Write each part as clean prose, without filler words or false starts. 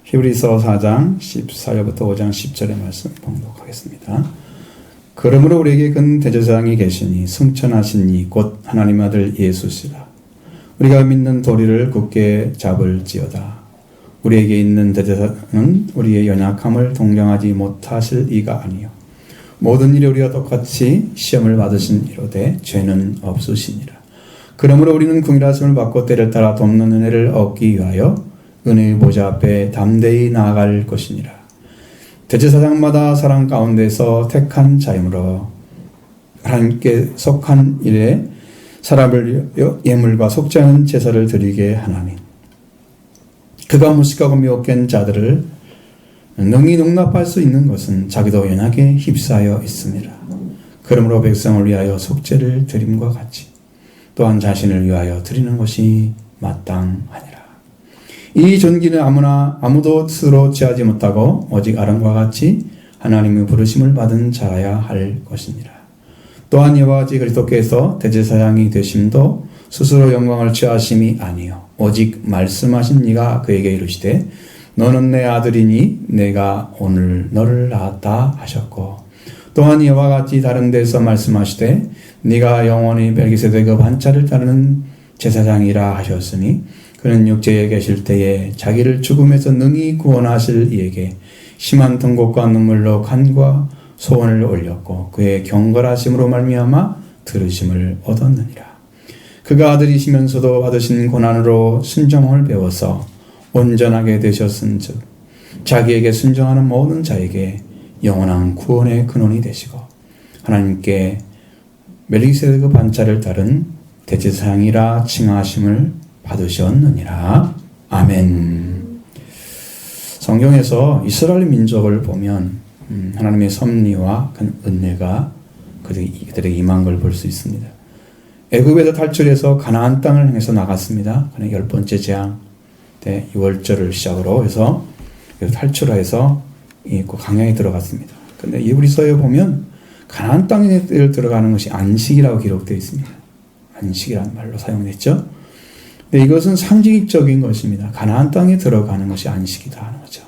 히브리서 4장 14절부터 5장 10절의 말씀 봉독하겠습니다. 그러므로 우리에게 큰 대제사장이 계시니 승천하신 이 곧 하나님 아들 예수시라. 우리가 믿는 도리를 굳게 잡을지어다. 우리에게 있는 대제사장은 우리의 연약함을 동정하지 못하실 이가 아니요 모든 일에 우리와 똑같이 시험을 받으신 이로되 죄는 없으시니라. 그러므로 우리는 긍휼하심을 받고 때를 따라 돕는 은혜를 얻기 위하여 은혜의 보좌 앞에 담대히 나아갈 것이니라. 대제사장마다 사랑 가운데서 택한 자이므로 하나님께 속한 일에 사람을 예물과 속지 않은 제사를 드리게 하나니 그가 무식하고 미혹한 자들을 능히 용납할 수 있는 것은 자기도 연약에 휩싸여 있습니다. 그러므로 백성을 위하여 속죄를 드림과 같이 또한 자신을 위하여 드리는 것이 마땅하니라. 이 존귀는 아무도 스스로 취하지 못하고 오직 아론과 같이 하나님의 부르심을 받은 자라야 할 것이니라. 또한 여호와 지 그리스도께서 대제사장이 되심도 스스로 영광을 취하심이 아니요 오직 말씀하신 이가 그에게 이르시되 너는 내 아들이니 내가 오늘 너를 낳았다 하셨고 또한 이와 같이 다른 데서 말씀하시되 네가 영원히 멜기세덱의 반차를 따르는 제사장이라 하셨으니 그는 육체에 계실 때에 자기를 죽음에서 능히 구원하실 이에게 심한 통곡과 눈물로 간과 소원을 올렸고 그의 경건하심으로 말미암아 들으심을 얻었느니라. 그가 아들이시면서도 받으신 고난으로 순종을 배워서 온전하게 되셨은즉 자기에게 순종하는 모든 자에게 영원한 구원의 근원이 되시고 하나님께 멜기세덱의 반차를 따른 대제사장이라 칭하심을 받으셨느니라. 아멘. 성경에서 이스라엘 민족을 보면 하나님의 섭리와 은혜가 그들에게 임한 걸 볼 수 있습니다. 애굽에서 탈출해서 가나안 땅을 향해서 나갔습니다. 그는 10번째 재앙 때 6월절을 시작으로 해서 탈출해서 광야에 들어갔습니다. 그런데 히브리서에 보면 가나안 땅에 들어가는 것이 안식이라고 기록되어 있습니다. 안식이라는 말로 사용됐죠. 근데 이것은 상징적인 것입니다. 가나안 땅에 들어가는 것이 안식이다 하는 거죠.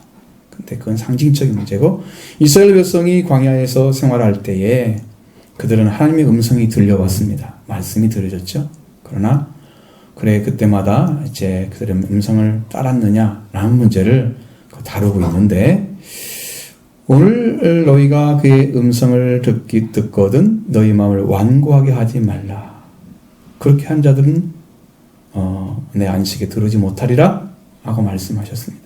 근데 그건 상징적인 문제고 이스라엘 백성이 광야에서 생활할 때에 그들은 하나님의 음성이 들려왔습니다. 말씀이 들려졌죠. 그러나 그때마다 이제 그들의 음성을 따랐느냐라는 문제를 다루고 있는데 오늘 너희가 그의 음성을 듣거든 너희 마음을 완고하게 하지 말라. 그렇게 한 자들은 내 안식에 들어오지 못하리라 하고 말씀하셨습니다.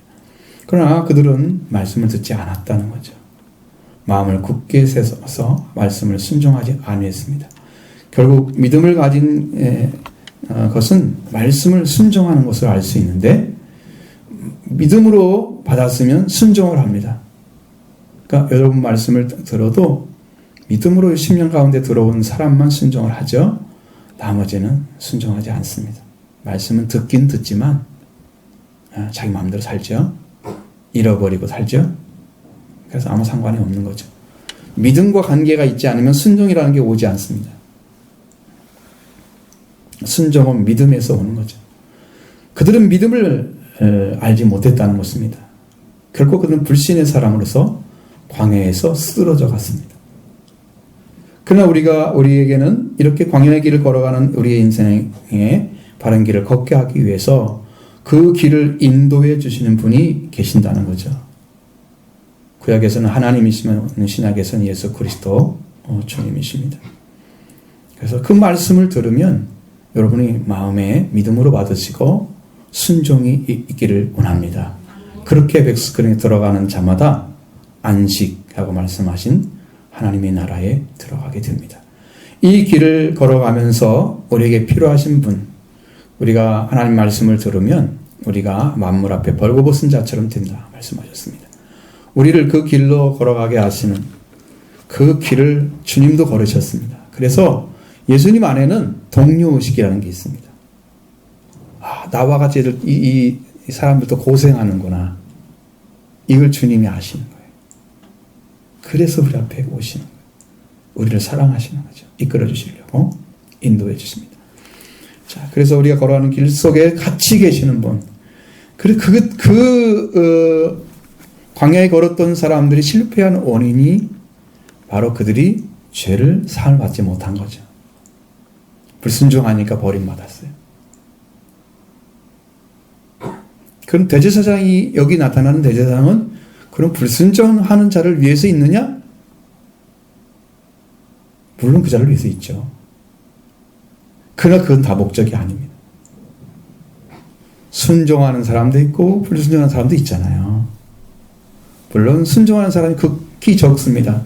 그러나 그들은 말씀을 듣지 않았다는 거죠. 마음을 굳게 세워서 말씀을 순종하지 아니했습니다. 결국 믿음을 가진 것은 말씀을 순종하는 것을 알 수 있는데 믿음으로 받았으면 순종을 합니다. 그러니까 여러분 말씀을 들어도 믿음으로 10년 가운데 들어온 사람만 순종을 하죠. 나머지는 순종하지 않습니다. 말씀은 듣긴 듣지만 자기 마음대로 살죠. 잃어버리고 살죠. 그래서 아무 상관이 없는 거죠. 믿음과 관계가 있지 않으면 순종이라는 게 오지 않습니다. 순종은 믿음에서 오는 거죠. 그들은 믿음을 알지 못했다는 것입니다. 결국 그들은 불신의 사람으로서 광야에서 쓰러져 갔습니다. 그러나 우리에게는 이렇게 광야의 길을 걸어가는 우리의 인생에 바른 길을 걷게 하기 위해서 그 길을 인도해 주시는 분이 계신다는 거죠. 구약에서는 하나님이시면 신약에서는 예수 그리스도 주님이십니다. 그래서 그 말씀을 들으면 여러분이 마음에 믿음으로 받으시고 순종이 있기를 원합니다. 그렇게 백스크린에 들어가는 자마다 안식하고 말씀하신 하나님의 나라에 들어가게 됩니다. 이 길을 걸어가면서 우리에게 필요하신 분, 우리가 하나님 말씀을 들으면 우리가 만물 앞에 벌거벗은 자처럼 된다 말씀하셨습니다. 우리를 그 길로 걸어가게 하시는 그 길을 주님도 걸으셨습니다. 그래서 예수님 안에는 동료의식이라는 게 있습니다. 나와 같이 이 사람들도 고생하는구나. 이걸 주님이 아시는 거예요. 그래서 우리 앞에 오시는 거예요. 우리를 사랑하시는 거죠. 이끌어 주시려고 인도해 주십니다. 자, 그래서 우리가 걸어가는 길 속에 같이 계시는 분, 광야에 걸었던 사람들이 실패한 원인이 바로 그들이 죄를 사함을 받지 못한 거죠. 불순종하니까 버림받았어요. 그럼 대제사장이, 여기 나타나는 대제사장은 그럼 불순종하는 자를 위해서 있느냐? 물론 그 자를 위해서 있죠. 그러나 그건 다 목적이 아닙니다. 순종하는 사람도 있고 불순종하는 사람도 있잖아요. 물론 순종하는 사람이 극히 적습니다.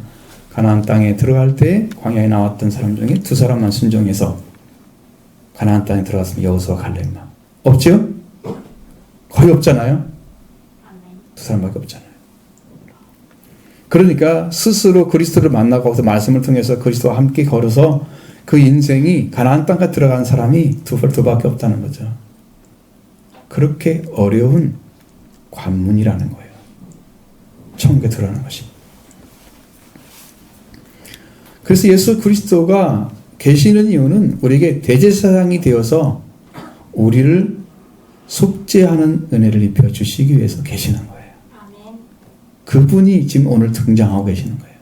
가나안 땅에 들어갈 때 광야에 나왔던 사람 중에 2사람만 순종해서 가나안 땅에 들어갔으면 여호수아와 갈렙만. 없죠? 거의 없잖아요. 2사람밖에 없잖아요. 그러니까 스스로 그리스도를 만나고 거기서 말씀을 통해서 그리스도와 함께 걸어서 그 인생이 가나안 땅까지 들어간 사람이 2밖에 없다는 거죠. 그렇게 어려운 관문이라는 거예요. 천국에 들어가는 것이. 그래서 예수 그리스도가 계시는 이유는 우리에게 대제사장이 되어서 우리를 속죄하는 은혜를 입혀 주시기 위해서 계시는 거예요. 그분이 지금 오늘 등장하고 계시는 거예요.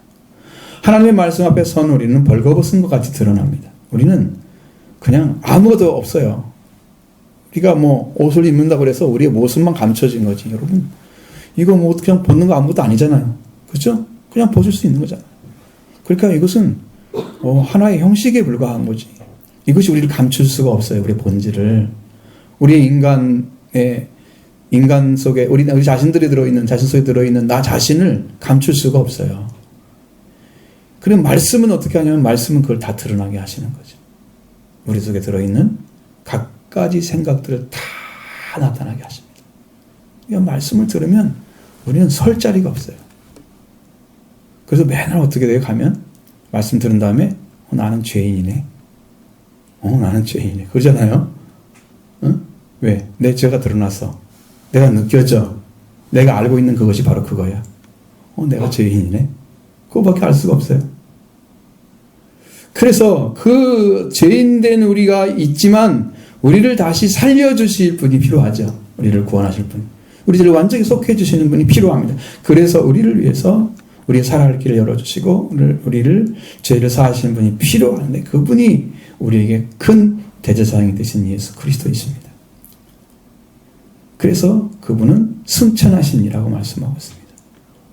하나님의 말씀 앞에 선 우리는 벌거벗은 것 같이 드러납니다. 우리는 그냥 아무것도 없어요. 우리가 뭐 옷을 입는다고 해서 우리의 모습만 감춰진 거지. 여러분, 이거 뭐 그냥 벗는 거 아무것도 아니잖아요. 그렇죠? 그냥 벗을 수 있는 거잖아요. 그러니까 이것은 하나의 형식에 불과한 거지. 이것이 우리를 감출 수가 없어요. 우리의 본질을. 우리의 인간 속에 우리 자신들이 들어있는, 자신 속에 들어있는 나 자신을 감출 수가 없어요. 그럼 말씀은 어떻게 하냐면 말씀은 그걸 다 드러나게 하시는 거죠. 우리 속에 들어있는 각가지 생각들을 다 나타나게 하십니다. 이 말씀을 들으면 우리는 설 자리가 없어요. 그래서 맨날 어떻게 돼요? 가면 말씀 들은 다음에 나는 죄인이네. 나는 죄인이네. 그러잖아요. 왜? 내 죄가 드러났어. 내가 느껴져. 내가 알고 있는 그것이 바로 그거야. 내가 죄인이네. 그거밖에 알 수가 없어요. 그래서 그 죄인된 우리가 있지만 우리를 다시 살려주실 분이 필요하죠. 우리를 구원하실 분. 우리를 완전히 속해 주시는 분이 필요합니다. 그래서 우리를 위해서 우리의 살아갈 길을 열어주시고 우리를 죄를 사하시는 분이 필요한데 그분이 우리에게 큰 대제사장이 되신 예수 그리스도이십니다. 그래서 그분은 승천하신 이라고 말씀하고 있습니다.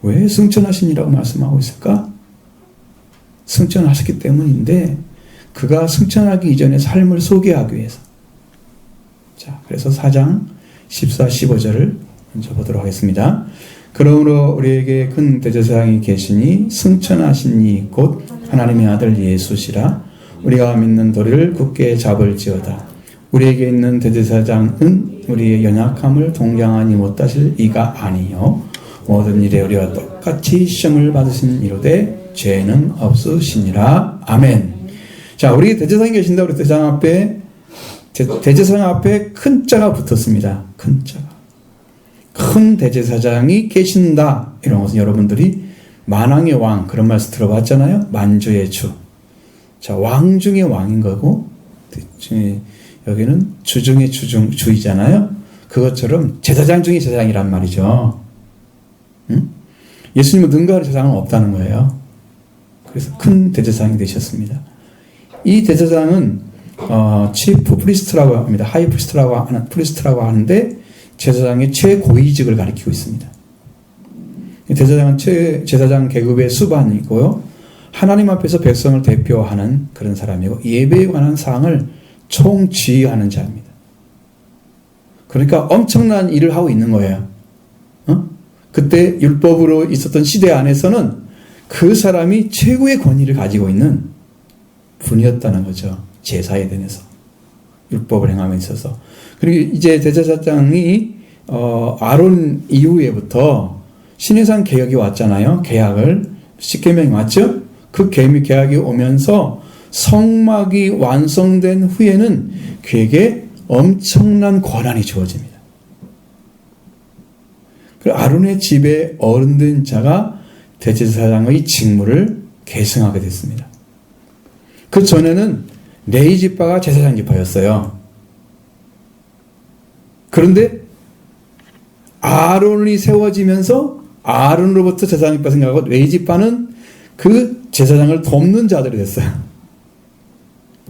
왜 승천하신 이라고 말씀하고 있을까? 승천하셨기 때문인데 그가 승천하기 이전의 삶을 소개하기 위해서. 자, 그래서 4장 14, 15절을 먼저 보도록 하겠습니다. 그러므로 우리에게 큰 대제사장이 계시니 승천하신 이 곧 하나님의 아들 예수시라. 우리가 믿는 도리를 굳게 잡을지어다. 우리에게 있는 대제사장은 우리의 연약함을 동정하니 못하실 이가 아니요 모든 일에 우리와 똑같이 시험을 받으신 이로되 죄는 없으시니라. 아멘. 자, 우리 대제사장이 계신다. 우리 대제사장 앞에 큰 자가 붙었습니다. 큰 자가. 큰 대제사장이 계신다. 이런 것은 여러분들이 만왕의 왕 그런 말씀 들어봤잖아요. 만주의 주. 자, 왕 중의 왕인 거고 여기는 주 중의 주이잖아요. 그것처럼 제사장 중의 제사장이란 말이죠. 예수님은 능가할 제사장은 없다는 거예요. 그래서 큰 대제사장이 되셨습니다. 이 대제사장은 치프 프리스트라고 합니다. 하이 프리스트라고 하는데 제사장의 최고위직을 가리키고 있습니다. 대제사장은 제사장 계급의 수반이고요. 하나님 앞에서 백성을 대표하는 그런 사람이고 예배에 관한 사항을 총지휘하는 자입니다. 그러니까 엄청난 일을 하고 있는 거예요. 그때 율법으로 있었던 시대 안에서는 그 사람이 최고의 권위를 가지고 있는 분이었다는 거죠. 제사에 대해서. 율법을 행함에 있어서. 그리고 이제 대제사장이 아론 이후에부터 시내산 개혁이 왔잖아요. 계약을. 십계명이 왔죠. 그 계약이 오면서 성막이 완성된 후에는 그에게 엄청난 권한이 주어집니다. 그리고 아론의 집에 어른된 자가 대제사장의 직무를 계승하게 됐습니다. 그 전에는 레위 지파가 제사장 지파였어요. 그런데 아론이 세워지면서 아론으로부터 제사장이 생각하고 레위지파는 그 제사장을 돕는 자들이 됐어요.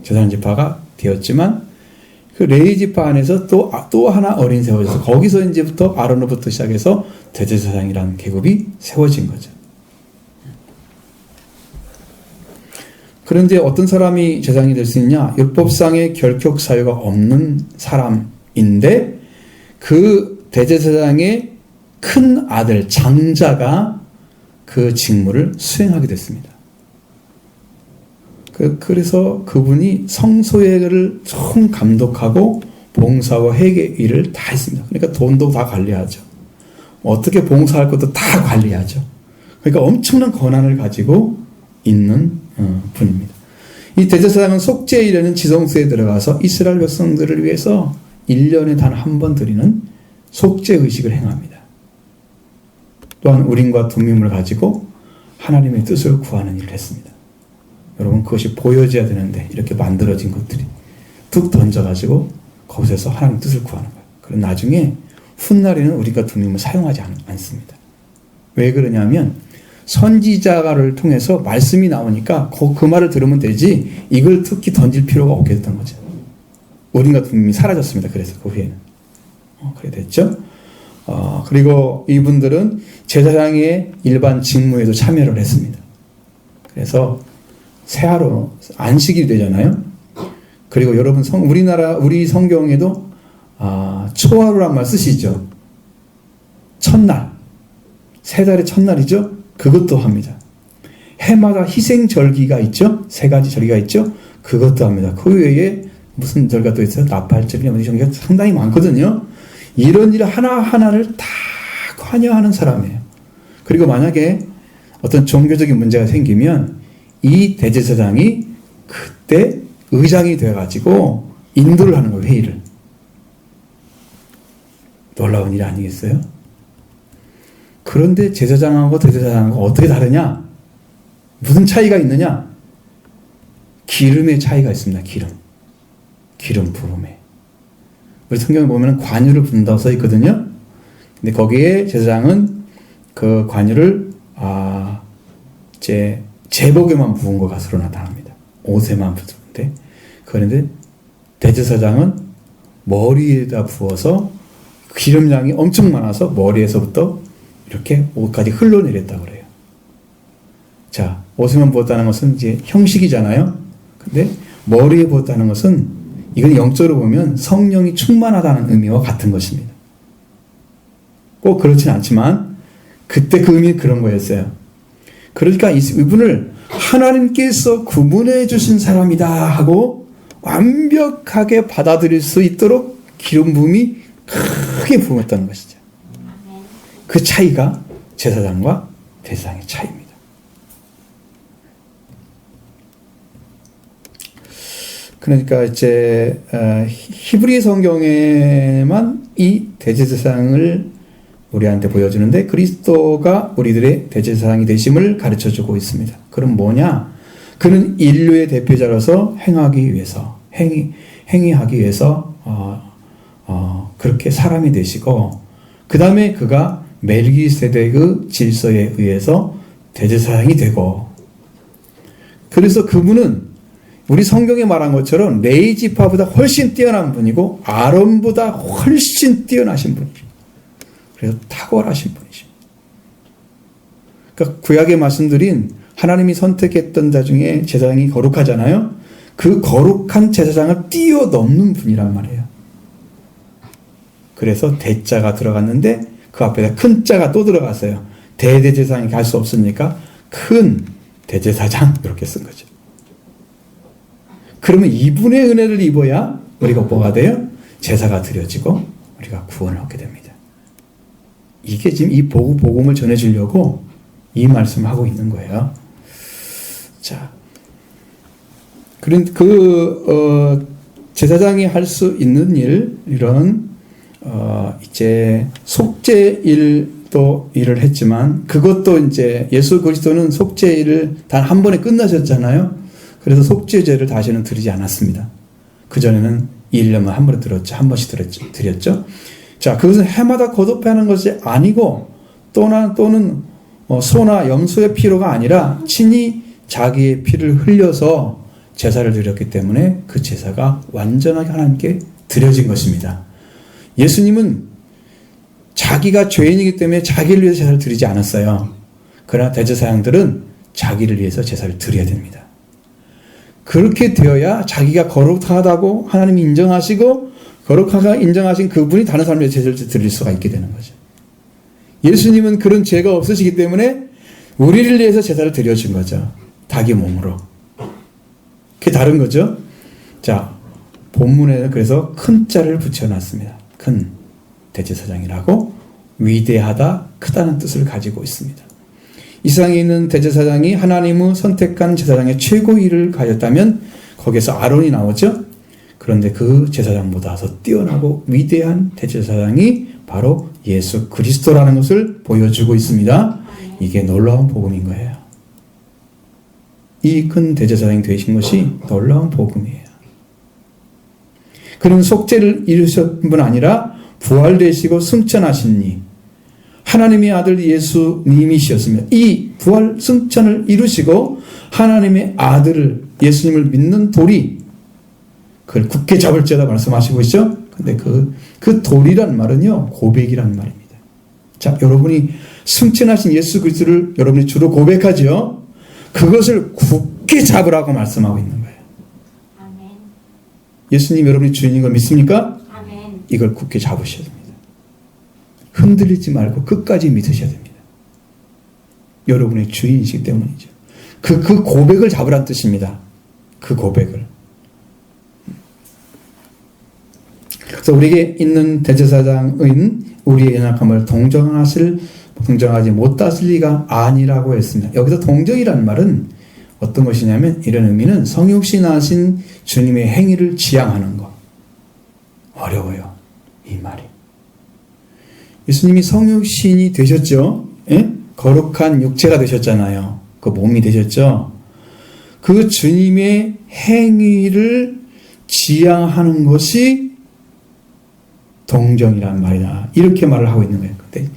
제사장 지파가 되었지만 그 레위지파 안에서 또 하나 어린 세워져서 거기서 이제부터 아론으로부터 시작해서 대제사장이라는 계급이 세워진 거죠. 그런데 어떤 사람이 제사장이 될 수 있냐? 율법상의 결격 사유가 없는 사람인데 그 대제사장의 큰 아들 장자가 그 직무를 수행하게 됐습니다. 그래서 그분이 성소회를 총 감독하고 봉사와 회개 일을 다 했습니다. 그러니까 돈도 다 관리하죠. 어떻게 봉사할 것도 다 관리하죠. 그러니까 엄청난 권한을 가지고 있는 분입니다. 이 대제사장은 속죄일에는 지성소에 들어가서 이스라엘 백성들을 위해서 1년에 단 한 번 드리는 속죄 의식을 행합니다. 또한 우림과 둠밈을 가지고 하나님의 뜻을 구하는 일을 했습니다. 여러분, 그것이 보여져야 되는데 이렇게 만들어진 것들이 툭 던져가지고 거기서 하나님 뜻을 구하는 거예요. 그럼 나중에 훗날에는 우리가 둠밈을 사용하지 않습니다. 왜 그러냐면 선지자를 통해서 말씀이 나오니까 그 말을 들으면 되지 이걸 특히 던질 필요가 없게 됐던 거죠. 우림과 둠밈이 사라졌습니다. 그래서 그 후에는 그래 됐죠. 그리고 이분들은 제사장의 일반 직무에도 참여를 했습니다. 그래서 새하루 안식일이 되잖아요. 그리고 여러분 우리 성경에도 초하루란 말 쓰시죠. 첫날, 세 달의 첫날이죠. 그것도 합니다. 해마다 희생절기가 있죠. 3가지 절기가 있죠. 그것도 합니다. 그 외에 무슨 절기가 또 있어요? 나팔절기나 무슨 절기가 상당히 많거든요. 이런 일 하나하나를 다 관여하는 사람이에요. 그리고 만약에 어떤 종교적인 문제가 생기면 이 대제사장이 그때 의장이 되어가지고 인도를 하는 거예요. 회의를. 놀라운 일 아니겠어요? 그런데 제사장하고 대제사장하고 어떻게 다르냐? 무슨 차이가 있느냐? 기름의 차이가 있습니다. 기름 부음에. 우리 성경에 보면 관유를 붓는다고 써 있거든요. 근데 거기에 제사장은 그 관유를 제복에만 부은 것 것으로 나타납니다. 옷에만 부었는데, 그런데 대제사장은 머리에다 부어서 기름량이 엄청 많아서 머리에서부터 이렇게 옷까지 흘러내렸다고 그래요. 자, 옷에만 부었다는 것은 이제 형식이잖아요. 근데 머리에 부었다는 것은 이건 영적으로 보면 성령이 충만하다는 의미와 같은 것입니다. 꼭 그렇진 않지만 그때 그 의미는 그런 거였어요. 그러니까 이분을 하나님께서 구분해 주신 사람이다 하고 완벽하게 받아들일 수 있도록 기름 부음이 크게 부었다는 것이죠. 그 차이가 제사장과 대제사장의 차이입니다. 그러니까 이제 히브리 성경에만 이 대제사장을 우리한테 보여주는데 그리스도가 우리들의 대제사장이 되심을 가르쳐주고 있습니다. 그럼 뭐냐? 그는 인류의 대표자로서 행하기 위해서 행위하기 위해서 그렇게 사람이 되시고 그 다음에 그가 멜기세덱의 질서에 의해서 대제사장이 되고 그래서 그분은 우리 성경에 말한 것처럼 레위 지파보다 훨씬 뛰어난 분이고 아론보다 훨씬 뛰어나신 분이죠. 그래서 탁월하신 분이십니다. 그러니까 구약에 말씀드린 하나님이 선택했던 자 중에 제사장이 거룩하잖아요. 그 거룩한 제사장을 뛰어넘는 분이란 말이에요. 그래서 대자가 들어갔는데 그 앞에다 큰 자가 또 들어갔어요. 대제사장이 갈 수 없으니까 큰 대제사장 이렇게 쓴 거죠. 그러면 이분의 은혜를 입어야 우리가 뭐가 돼요? 제사가 드려지고 우리가 구원을 얻게 됩니다. 이게 지금 이 복음을 전해주려고 이 말씀을 하고 있는 거예요. 자, 제사장이 할 수 있는 이런 이제 속죄일도 일을 했지만 그것도 이제 예수 그리스도는 속죄일을 단 한 번에 끝나셨잖아요. 그래서 속죄제를 다시는 드리지 않았습니다. 그전에는 1년만 한 번에 드렸죠. 한 번씩 드렸죠. 자, 그것은 해마다 거듭해야 하는 것이 아니고 또는 소나 염소의 피로가 아니라 친히 자기의 피를 흘려서 제사를 드렸기 때문에 그 제사가 완전하게 하나님께 드려진 것입니다. 예수님은 자기가 죄인이기 때문에 자기를 위해서 제사를 드리지 않았어요. 그러나 대제사장들은 자기를 위해서 제사를 드려야 됩니다. 그렇게 되어야 자기가 거룩하다고 하나님이 인정하시고 거룩하가 인정하신 그분이 다른 사람에게 제사를 드릴 수가 있게 되는 거죠. 예수님은 그런 죄가 없으시기 때문에 우리를 위해서 제사를 드려준 거죠. 닭의 몸으로. 그게 다른 거죠. 자, 본문에는 그래서 큰 자를 붙여놨습니다. 큰 대제사장이라고 위대하다, 크다는 뜻을 가지고 있습니다. 이 세상에 있는 대제사장이 하나님의 선택한 제사장의 최고의 일을 가졌다면 거기에서 아론이 나오죠. 그런데 그 제사장보다 더 뛰어나고 위대한 대제사장이 바로 예수 그리스도라는 것을 보여주고 있습니다. 이게 놀라운 복음인 거예요. 이 큰 대제사장이 되신 것이 놀라운 복음이에요. 그는 속죄를 이루셨던 분 아니라 부활되시고 승천하신 이 하나님의 아들 예수님이셨으며 이 부활 승천을 이루시고 하나님의 아들을 예수님을 믿는 돌이 그걸 굳게 잡을지어다 말씀하시고 있죠. 근데 그 돌이란 말은요 고백이란 말입니다. 자, 여러분이 승천하신 예수 그리스도를 여러분이 주로 고백하죠. 그것을 굳게 잡으라고 말씀하고 있는 거예요. 아멘. 예수님 여러분이 주인인 걸 믿습니까? 아멘. 이걸 굳게 잡으셔야 됩니다. 흔들리지 말고 끝까지 믿으셔야 됩니다. 여러분의 주인이시기 때문이죠. 그 고백을 잡으란 뜻입니다. 그 고백을. 그래서 우리에게 있는 대제사장은 우리의 연약함을 동정하지 못하실 리가 아니라고 했습니다. 여기서 동정이라는 말은 어떤 것이냐면 이런 의미는 성육신하신 주님의 행위를 지향하는 것. 어려워요. 이 말이. 예수님이 성육신이 되셨죠. 예? 거룩한 육체가 되셨잖아요. 그 몸이 되셨죠. 그 주님의 행위를 지향하는 것이 동정이란 말이다. 이렇게 말을 하고 있는 거예요. 근데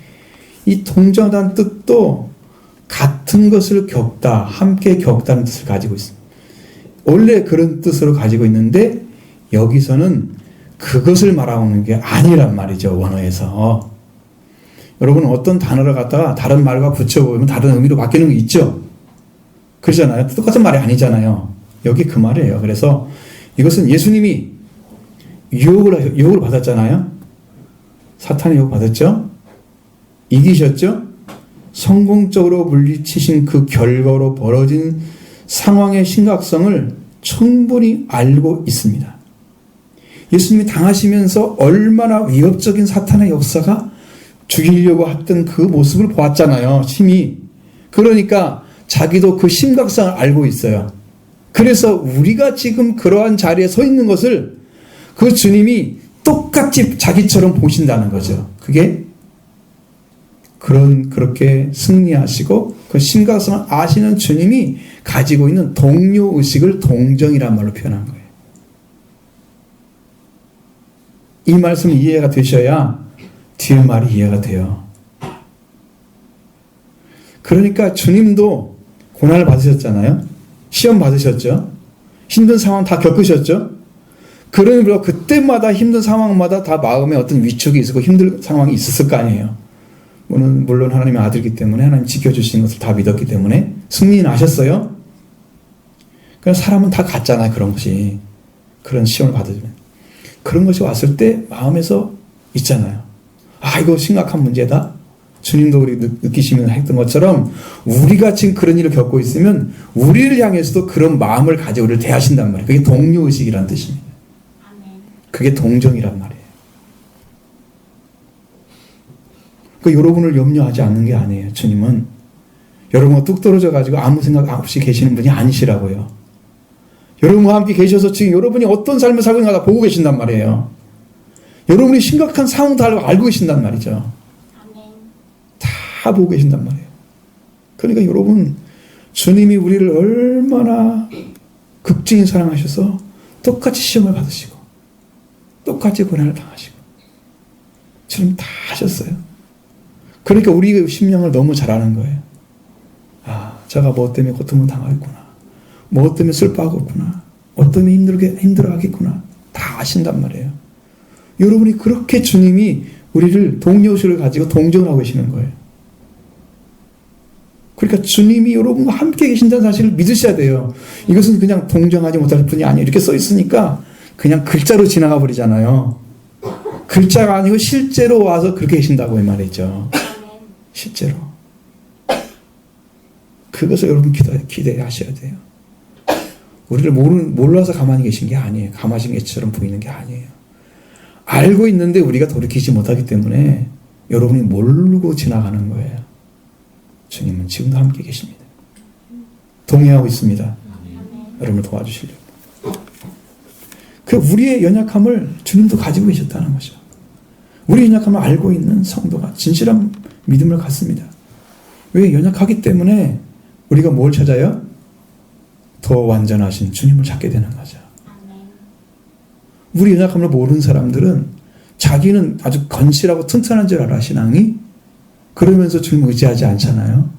이 동정이라는 뜻도 같은 것을 겪다, 함께 겪다는 뜻을 가지고 있습니다. 원래 그런 뜻으로 가지고 있는데 여기서는 그것을 말하고 있는 게 아니란 말이죠. 원어에서. 여러분 어떤 단어를 갖다가 다른 말과 붙여보면 다른 의미로 바뀌는 게 있죠. 그러잖아요. 똑같은 말이 아니잖아요. 여기 그 말이에요. 그래서 이것은 예수님이 유혹을 받았잖아요. 사탄의 유혹 받았죠. 이기셨죠. 성공적으로 물리치신 그 결과로 벌어진 상황의 심각성을 충분히 알고 있습니다. 예수님이 당하시면서 얼마나 위협적인 사탄의 역사가 죽이려고 했던 그 모습을 보았잖아요. 심히. 그러니까 자기도 그 심각성을 알고 있어요. 그래서 우리가 지금 그러한 자리에 서 있는 것을 그 주님이 똑같이 자기처럼 보신다는 거죠. 그게 그렇게 승리하시고 그 심각성을 아시는 주님이 가지고 있는 동료의식을 동정이란 말로 표현한 거예요. 이 말씀이 이해가 되셔야 뒤에 말이 이해가 돼요. 그러니까 주님도 고난을 받으셨잖아요. 시험 받으셨죠. 힘든 상황 다 겪으셨죠. 그러므로 그때마다 힘든 상황마다 다 마음에 어떤 위축이 있었고 힘든 상황이 있었을 거 아니에요. 물론 하나님의 아들이기 때문에 하나님 지켜주신 것을 다 믿었기 때문에 승리는 하셨어요. 그럼 사람은 다 같잖아요. 그런 것이. 그런 시험을 받으면. 그런 것이 왔을 때 마음에서 있잖아요. 아, 이거 심각한 문제다. 주님도 우리 느끼시면 했던 것처럼 우리가 지금 그런 일을 겪고 있으면 우리를 향해서도 그런 마음을 가지고 우리를 대하신단 말이에요. 그게 동료의식이라는 뜻입니다. 그게 동정이란 말이에요. 여러분을 염려하지 않는 게 아니에요. 주님은 여러분과 뚝 떨어져가지고 아무 생각 없이 계시는 분이 아니시라고요. 여러분과 함께 계셔서 지금 여러분이 어떤 삶을 살고 있는가 다 보고 계신단 말이에요. 여러분이 심각한 상황도 알고 계신단 말이죠. 다 보고 계신단 말이에요. 그러니까 여러분, 주님이 우리를 얼마나 극진히 사랑하셔서 똑같이 시험을 받으시고 똑같이 고난을 당하시고 주님 다 하셨어요. 그러니까 우리 심령을 너무 잘 아는 거예요. 아, 제가 뭐 때문에 고통을 당하겠구나. 뭐 때문에 슬퍼하겠구나. 뭐 때문에 힘들어하겠구나. 다 아신단 말이에요. 여러분이 그렇게 주님이 우리를 동료의식을 가지고 동정을 하고 계시는 거예요. 그러니까 주님이 여러분과 함께 계신다는 사실을 믿으셔야 돼요. 이것은 그냥 동정하지 못할 뿐이 아니에요. 이렇게 써 있으니까 그냥 글자로 지나가 버리잖아요. 글자가 아니고 실제로 와서 그렇게 계신다고 이 말이죠. 실제로. 그것을 여러분 기대하셔야 돼요. 우리를 몰라서 가만히 계신 게 아니에요. 가만히 계신 것처럼 보이는 게 아니에요. 알고 있는데 우리가 돌이키지 못하기 때문에 여러분이 모르고 지나가는 거예요. 주님은 지금도 함께 계십니다. 동의하고 있습니다. 여러분을 도와주시려고. 그 우리의 연약함을 주님도 가지고 계셨다는 거죠. 우리의 연약함을 알고 있는 성도가 진실한 믿음을 갖습니다. 왜? 연약하기 때문에 우리가 뭘 찾아요? 더 완전하신 주님을 찾게 되는 거죠. 우리 연약함을 모르는 사람들은 자기는 아주 건실하고 튼튼한 줄 알아, 신앙이. 그러면서 주님을 의지하지 않잖아요.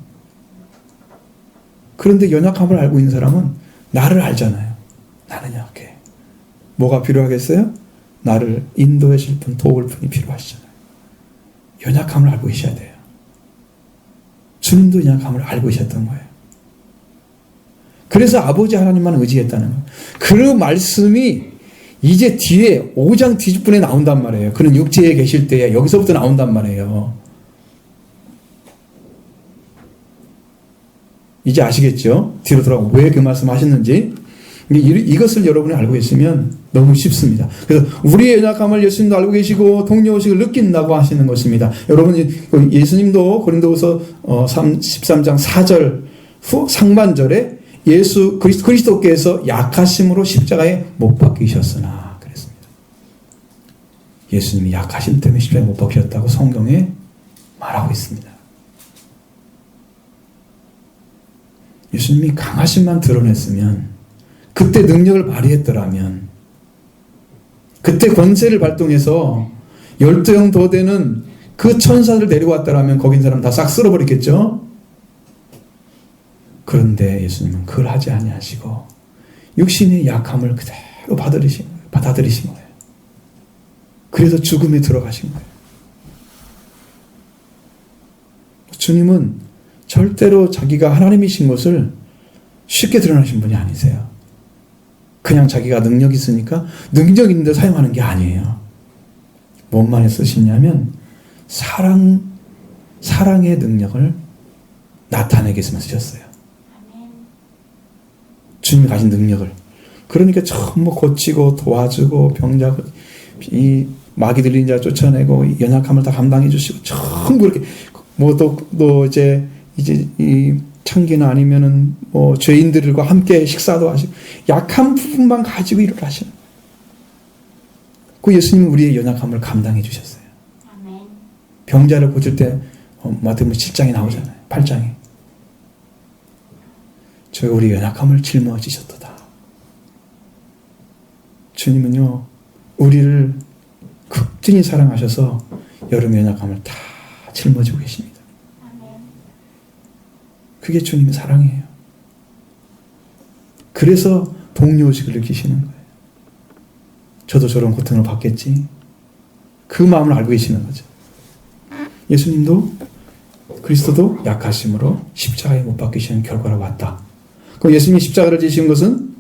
그런데 연약함을 알고 있는 사람은 나를 알잖아요. 나는 약해. 뭐가 필요하겠어요? 나를 인도해 줄 분, 도울 분이 필요하시잖아요. 연약함을 알고 계셔야 돼요. 주님도 연약함을 알고 계셨던 거예요. 그래서 아버지 하나님만 의지했다는 거예요. 그 말씀이 이제 뒤에 5장 뒤집분에 나온단 말이에요. 그는 육지에 계실 때에 여기서부터 나온단 말이에요. 이제 아시겠죠? 뒤로 돌아가고 왜 그 말씀 하셨는지. 이것을 여러분이 알고 계시면 너무 쉽습니다. 그래서 우리의 연약함을 예수님도 알고 계시고 동료의식을 느낀다고 하시는 것입니다. 여러분 예수님도 고린도후서 13장 4절 후 상반절에 예수 그리스도께서 약하심으로 십자가에 못 박히셨으나 그랬습니다. 예수님이 약하심 때문에 십자가에 못 박히셨다고 성경에 말하고 있습니다. 예수님이 강하심만 드러냈으면, 그때 능력을 발휘했더라면, 그때 권세를 발동해서 12형 더 되는 그 천사를 데리고 왔더라면 거기 있는 사람 다 싹 쓸어버렸겠죠? 그런데 예수님은 그걸 하지 아니하시고 육신의 약함을 그대로 받아들이신 거예요. 그래서 죽음에 들어가신 거예요. 주님은 절대로 자기가 하나님이신 것을 쉽게 드러나신 분이 아니세요. 그냥 자기가 능력이 있으니까 능력 있는데 사용하는 게 아니에요. 뭔만에 쓰시냐면 사랑의 능력을 나타내기 위해서 쓰셨어요. 주님이 가진 능력을. 그러니까 전부 고치고 도와주고 병자 이 마귀 들린 자 쫓아내고 연약함을 다 감당해 주시고 전부 이렇게 뭐 또 이제 이 창기나 아니면은 뭐 죄인들과 함께 식사도 하시고 약한 부분만 가지고 일을 하시는 거예요. 그 예수님은 우리의 연약함을 감당해 주셨어요. 병자를 고칠 때 마태복음 7장에 나오잖아요. 8장에. 저희 우리 연약함을 짊어지셨도다. 주님은요, 우리를 극진히 사랑하셔서 여러분의 연약함을 다 짊어지고 계십니다. 그게 주님의 사랑이에요. 그래서 동료의식을 느끼시는 거예요. 저도 저런 고통을 받겠지. 그 마음을 알고 계시는 거죠. 예수님도 그리스도도 약하심으로 십자가에 못 박히시는 결과로 왔다. 그럼 예수님이 십자가를 지신 것은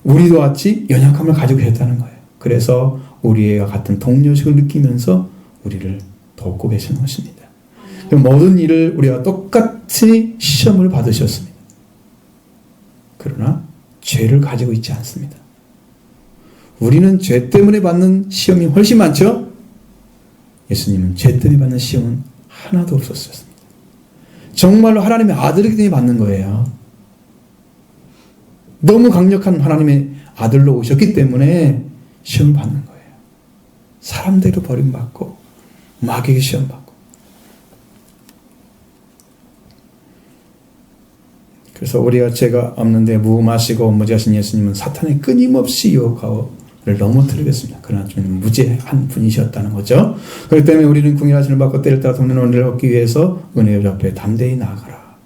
우리도 같이 연약함을 가지고 계셨다는 거예요. 그래서 우리와 같은 동료의식을 느끼면서 우리를 돕고 계시는 것입니다. 모든 일을 우리가 똑같이 시험을 받으셨습니다. 그러나 죄를 가지고 있지 않습니다. 우리는 죄 때문에 받는 시험이 훨씬 많죠? 예수님은 죄 때문에 받는 시험은 하나도 없었습니다. 정말로 하나님의 아들이기 때문에 받는 거예요. 너무 강력한 하나님의 아들로 오셨기 때문에 시험을 받는 거예요. 사람대로 버림받고 마귀에게 시험받고. 그래서 우리가 죄가 없는데 무음하시고 무지하신 예수님은 사탄의 끊임없이 유혹을 넘어뜨리겠습니다. 그러나 주님은 무죄한 분이셨다는 거죠. 그렇기 때문에 우리는 궁일하심을 받고 때를 따라 돕는 은혜를 얻기 위해서 은혜의 앞에 담대히 나아가라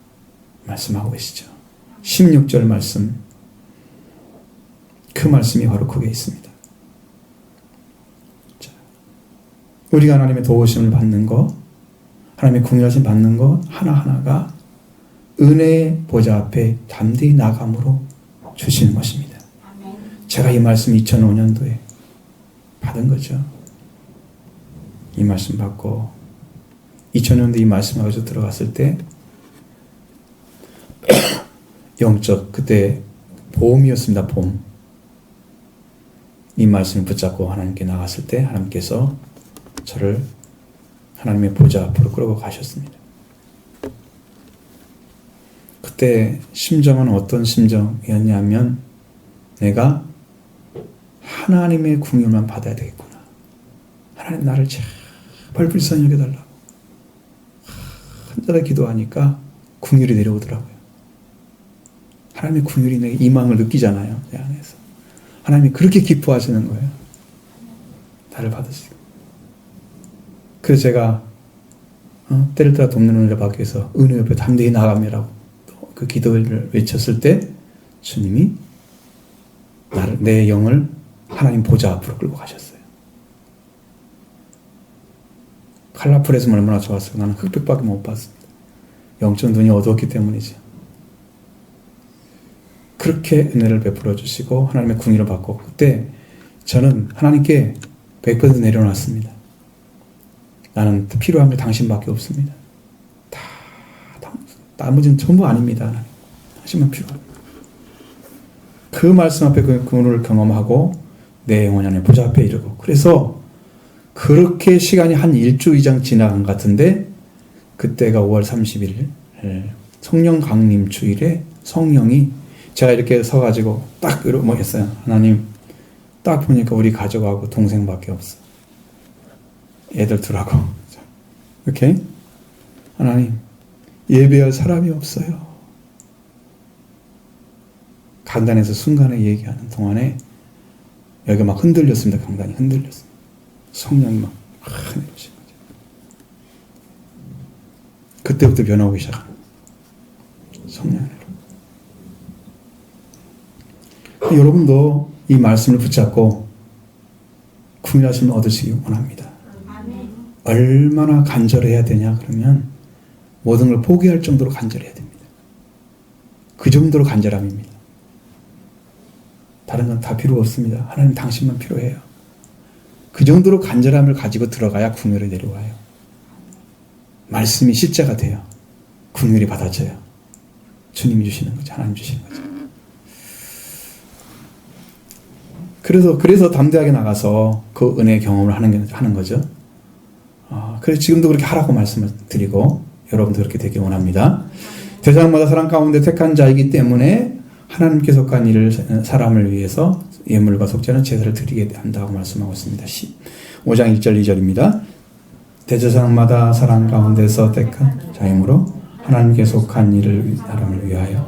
말씀하고 계시죠. 16절 말씀, 그 말씀이 바로 거기에 있습니다. 자, 우리가 하나님의 도우심을 받는 것, 하나님의 궁일하심 받는 것 하나하나가 은혜의 보좌 앞에 담대히 나감으로 주시는 것입니다. 제가 이 말씀 2005년도에 받은 거죠. 이 말씀 받고 2000년도에 이 말씀 가지고 들어갔을 때 영적 그때 봄이었습니다. 봄. 이 말씀을 붙잡고 하나님께 나갔을 때 하나님께서 저를 하나님의 보좌 앞으로 끌고 가셨습니다. 그때 심정은 어떤 심정이었냐면 내가 하나님의 궁유만 받아야 되겠구나. 하나님 나를 제발 불쌍히 여겨달라고 혼자다 기도하니까 궁율이 내려오더라고요. 하나님의 궁율이 내 이망을 느끼잖아요. 내 안에서. 하나님이 그렇게 기뻐하시는 거예요. 나를 받으시고. 그래서 제가 때를 따라 돕는 은혜를 받기 위해서 은혜 옆에 담대히 나가며라고 그 기도를 외쳤을 때 주님이 내 영을 하나님 보좌 앞으로 끌고 가셨어요. 칼라풀에서는 얼마나 좋았어요. 나는 흑백밖에 못 봤습니다. 영적 눈이 어두웠기 때문이지. 그렇게 은혜를 베풀어 주시고 하나님의 궁의를 받고 그때 저는 하나님께 100% 내려놨습니다. 나는 필요한 게 당신밖에 없습니다. 나머지는 전부 아닙니다. 당신만 필요합니다. 그 말씀 앞에 그 은혜를 경험하고 내 영혼 안에 보좌 앞에 이르고 그래서 그렇게 시간이 한 일주 이상 지나간 것 같은데 그때가 5월 30일 성령 강림 주일에 성령이 제가 이렇게 서가지고 딱 이러고 뭐 했어요. 하나님 딱 보니까 우리 가족하고 동생밖에 없어. 애들 둘하고 이렇게 하나님 예배할 사람이 없어요. 강단에서 순간에 얘기하는 동안에 여기가 막 흔들렸습니다. 강단이 흔들렸습니다. 성령이 막 내려오신 거죠. 그때부터 변화오기 시작합니다. 성령으로. 여러분도 이 말씀을 붙잡고 궁일하심을 얻으시기 원합니다. 얼마나 간절해야 되냐 그러면 모든 걸 포기할 정도로 간절해야 됩니다. 그 정도로 간절함입니다. 다른 건 다 필요 없습니다. 하나님 당신만 필요해요. 그 정도로 간절함을 가지고 들어가야 궁율이 내려와요. 말씀이 실제가 돼요. 궁율이 받아져요. 주님이 주시는 거죠. 하나님 주시는 거죠. 그래서 담대하게 나가서 그 은혜의 경험을 하는 거죠. 그래서 지금도 그렇게 하라고 말씀을 드리고 여러분도 그렇게 되길 원합니다. 대상마다 사람 가운데 택한 자이기 때문에 하나님께 속한 일을 사람을 위해서 예물과 속죄는 제사를 드리게 한다고 말씀하고 있습니다. 5장 1절 2절입니다. 대제사장마다 사람 가운데서 택한 자이므로 하나님께 속한 일을 사람을 위하여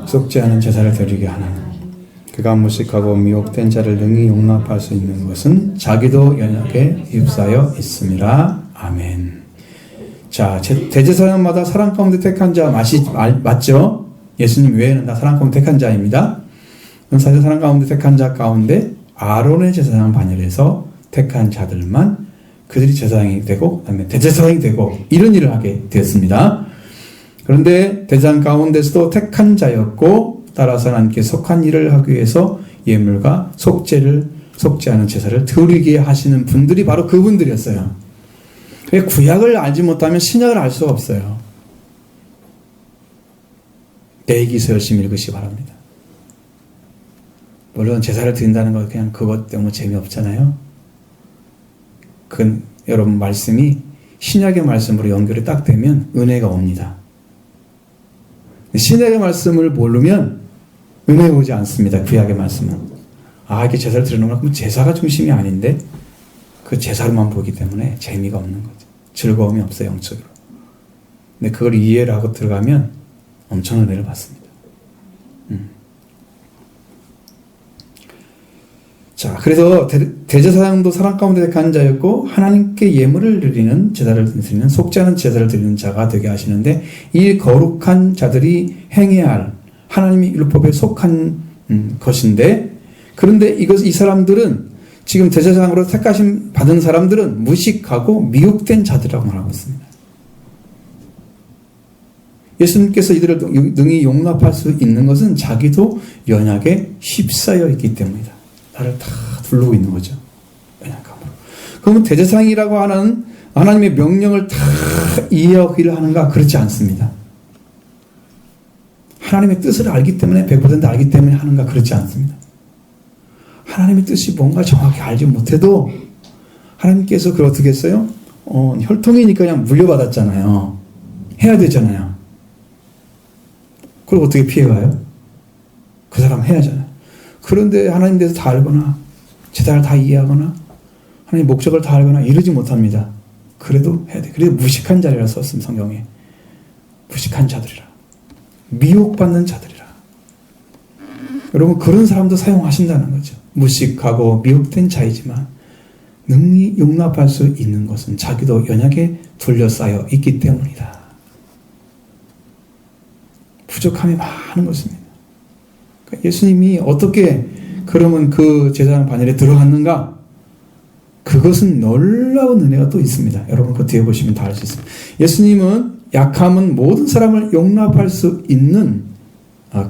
속죄하는 제사를 드리게 하나니 그가 무식하고 미혹된 자를 능히 용납할 수 있는 것은 자기도 연약에 휩싸여 있음이라. 아멘. 자, 대제사장마다 사람 가운데 택한 자 맞죠? 예수님 외에는 다 사람 가운데 택한 자입니다. 사실 사람 가운데 택한 자 가운데 아론의 제사장 반열에서 택한 자들만 그들이 제사장이 되고 그다음에 대제사장이 되고 이런 일을 하게 되었습니다. 그런데 대제사장 가운데서도 택한 자였고 따라서 하나님께 속한 일을 하기 위해서 예물과 속죄하는 제사를 드리게 하시는 분들이 바로 그분들이었어요. 구약을 알지 못하면 신약을 알 수가 없어요. 대기서 열심히 읽으시기 바랍니다. 물론 제사를 드린다는 거 그냥 그것 때문에 재미없잖아요. 여러분 말씀이 신약의 말씀으로 연결이 딱 되면 은혜가 옵니다. 신약의 말씀을 모르면 은혜가 오지 않습니다. 구약의 말씀은. 이렇게 제사를 드리는 건 제사가 중심이 아닌데 그 제사로만 보기 때문에 재미가 없는 거죠. 즐거움이 없어요. 영적으로. 근데 그걸 이해를 하고 들어가면 엄청난 은혜를 받습니다. 자, 그래서 대제사장도 사람 가운데 택한 자였고 하나님께 예물을 드리는 제사를 드리는 속죄하는 제사를 드리는 자가 되게 하시는데 이 거룩한 자들이 행해야 할 하나님의 율법에 속한 것인데 그런데 이 사람들은 지금 대제사장으로 택하심 받은 사람들은 무식하고 미혹된 자들이라고 말하고 있습니다. 예수님께서 이들을 능히 용납할 수 있는 것은 자기도 연약에 휩싸여 있기 때문이다. 나를 다 둘러고 있는 거죠. 연약함으로. 그러면 대제사장이라고 하는 하나님의 명령을 다 이해하기를 하는가? 그렇지 않습니다. 하나님의 뜻을 알기 때문에 100% 알기 때문에 하는가? 그렇지 않습니다. 하나님의 뜻이 뭔가 정확히 알지 못해도 하나님께서 그걸 어떻게 했어요? 혈통이니까 그냥 물려받았잖아요. 해야 되잖아요. 그걸 어떻게 피해가요? 그 사람 해야잖아요. 그런데 하나님 대해서 다 알거나 제사를 다 이해하거나 하나님 목적을 다 알거나 이러지 못합니다. 그래도 해야 돼. 그래도 무식한 자리라 썼습니다. 성경에. 무식한 자들이라. 미혹받는 자들이라. 여러분 그런 사람도 사용하신다는 거죠. 무식하고 미혹된 자이지만 능히 용납할 수 있는 것은 자기도 연약에 둘러싸여 있기 때문이다. 부족함이 많은 것입니다. 그러니까 예수님이 어떻게 그러면 그 제사장 반열에 들어갔는가? 그것은 놀라운 은혜가 또 있습니다. 여러분 그 뒤에 보시면 다 알 수 있습니다. 예수님은 약함은 모든 사람을 용납할 수 있는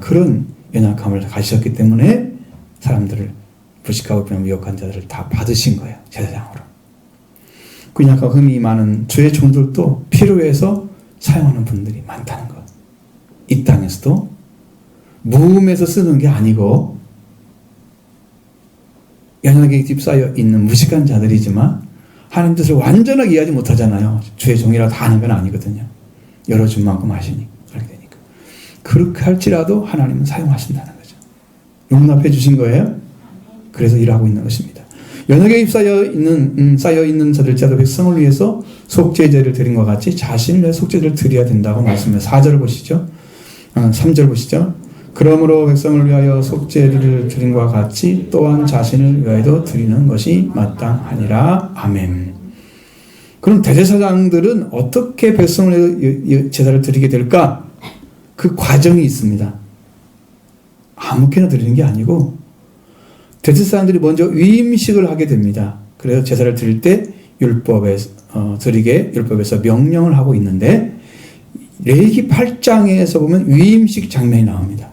그런 연약함을 가지셨기 때문에 사람들을 무식하고 미혹한 자들을 다 받으신 거예요. 제사장으로. 그 약하고 흠이 많은 주의 종들도 필요해서 사용하는 분들이 많다는 것. 이 땅에서도 무음에서 쓰는 게 아니고 연약에 휩싸여 있는 무식한 자들이지만 하나님 뜻을 완전하게 이해하지 못하잖아요. 주의 종이라고 다 아는 건 아니거든요. 열어준 만큼 아시니 그렇게 되니까. 그렇게 할지라도 하나님은 사용하신다는 거죠. 용납해 주신 거예요. 그래서 일하고 있는 것입니다. 연약에 휩싸여 있는 자들자도 백성을 위해서 속죄제를 드린 것 같이 자신을 위해 속죄제를 드려야 된다고 말씀해요. 4절을 보시죠. 3절 보시죠. 그러므로 백성을 위하여 속죄를 드린 것과 같이 또한 자신을 위하여도 드리는 것이 마땅하니라. 아멘. 그럼 대제사장들은 어떻게 백성을 위하여 제사를 드리게 될까? 그 과정이 있습니다. 아무렇게나 드리는 게 아니고 대제사장들이 먼저 위임식을 하게 됩니다. 그래서 제사를 드릴 때 율법에서 명령을 하고 있는데 레위기 8장에서 보면 위임식 장면이 나옵니다.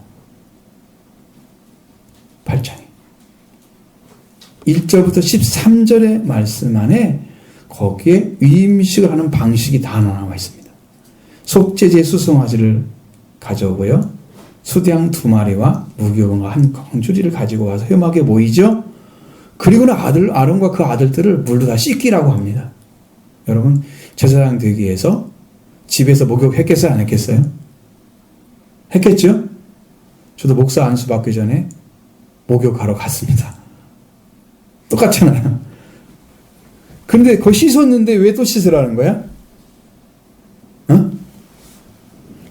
8장에 1절부터 13절의 말씀 안에 거기에 위임식을 하는 방식이 다 나와 있습니다. 속죄제 수송아지를 가져오고요. 수양 2마리와 무교병과 한 광주리를 가지고 와서 혐하게 모이죠. 그리고는 아론과 그 아들들을 물로 다 씻기라고 합니다. 여러분 제사장 되기 위해서 집에서 목욕했겠어요? 안 했겠어요? 했겠죠? 저도 목사 안수 받기 전에 목욕하러 갔습니다. 똑같잖아요. 그런데 그거 씻었는데 왜 또 씻으라는 거야?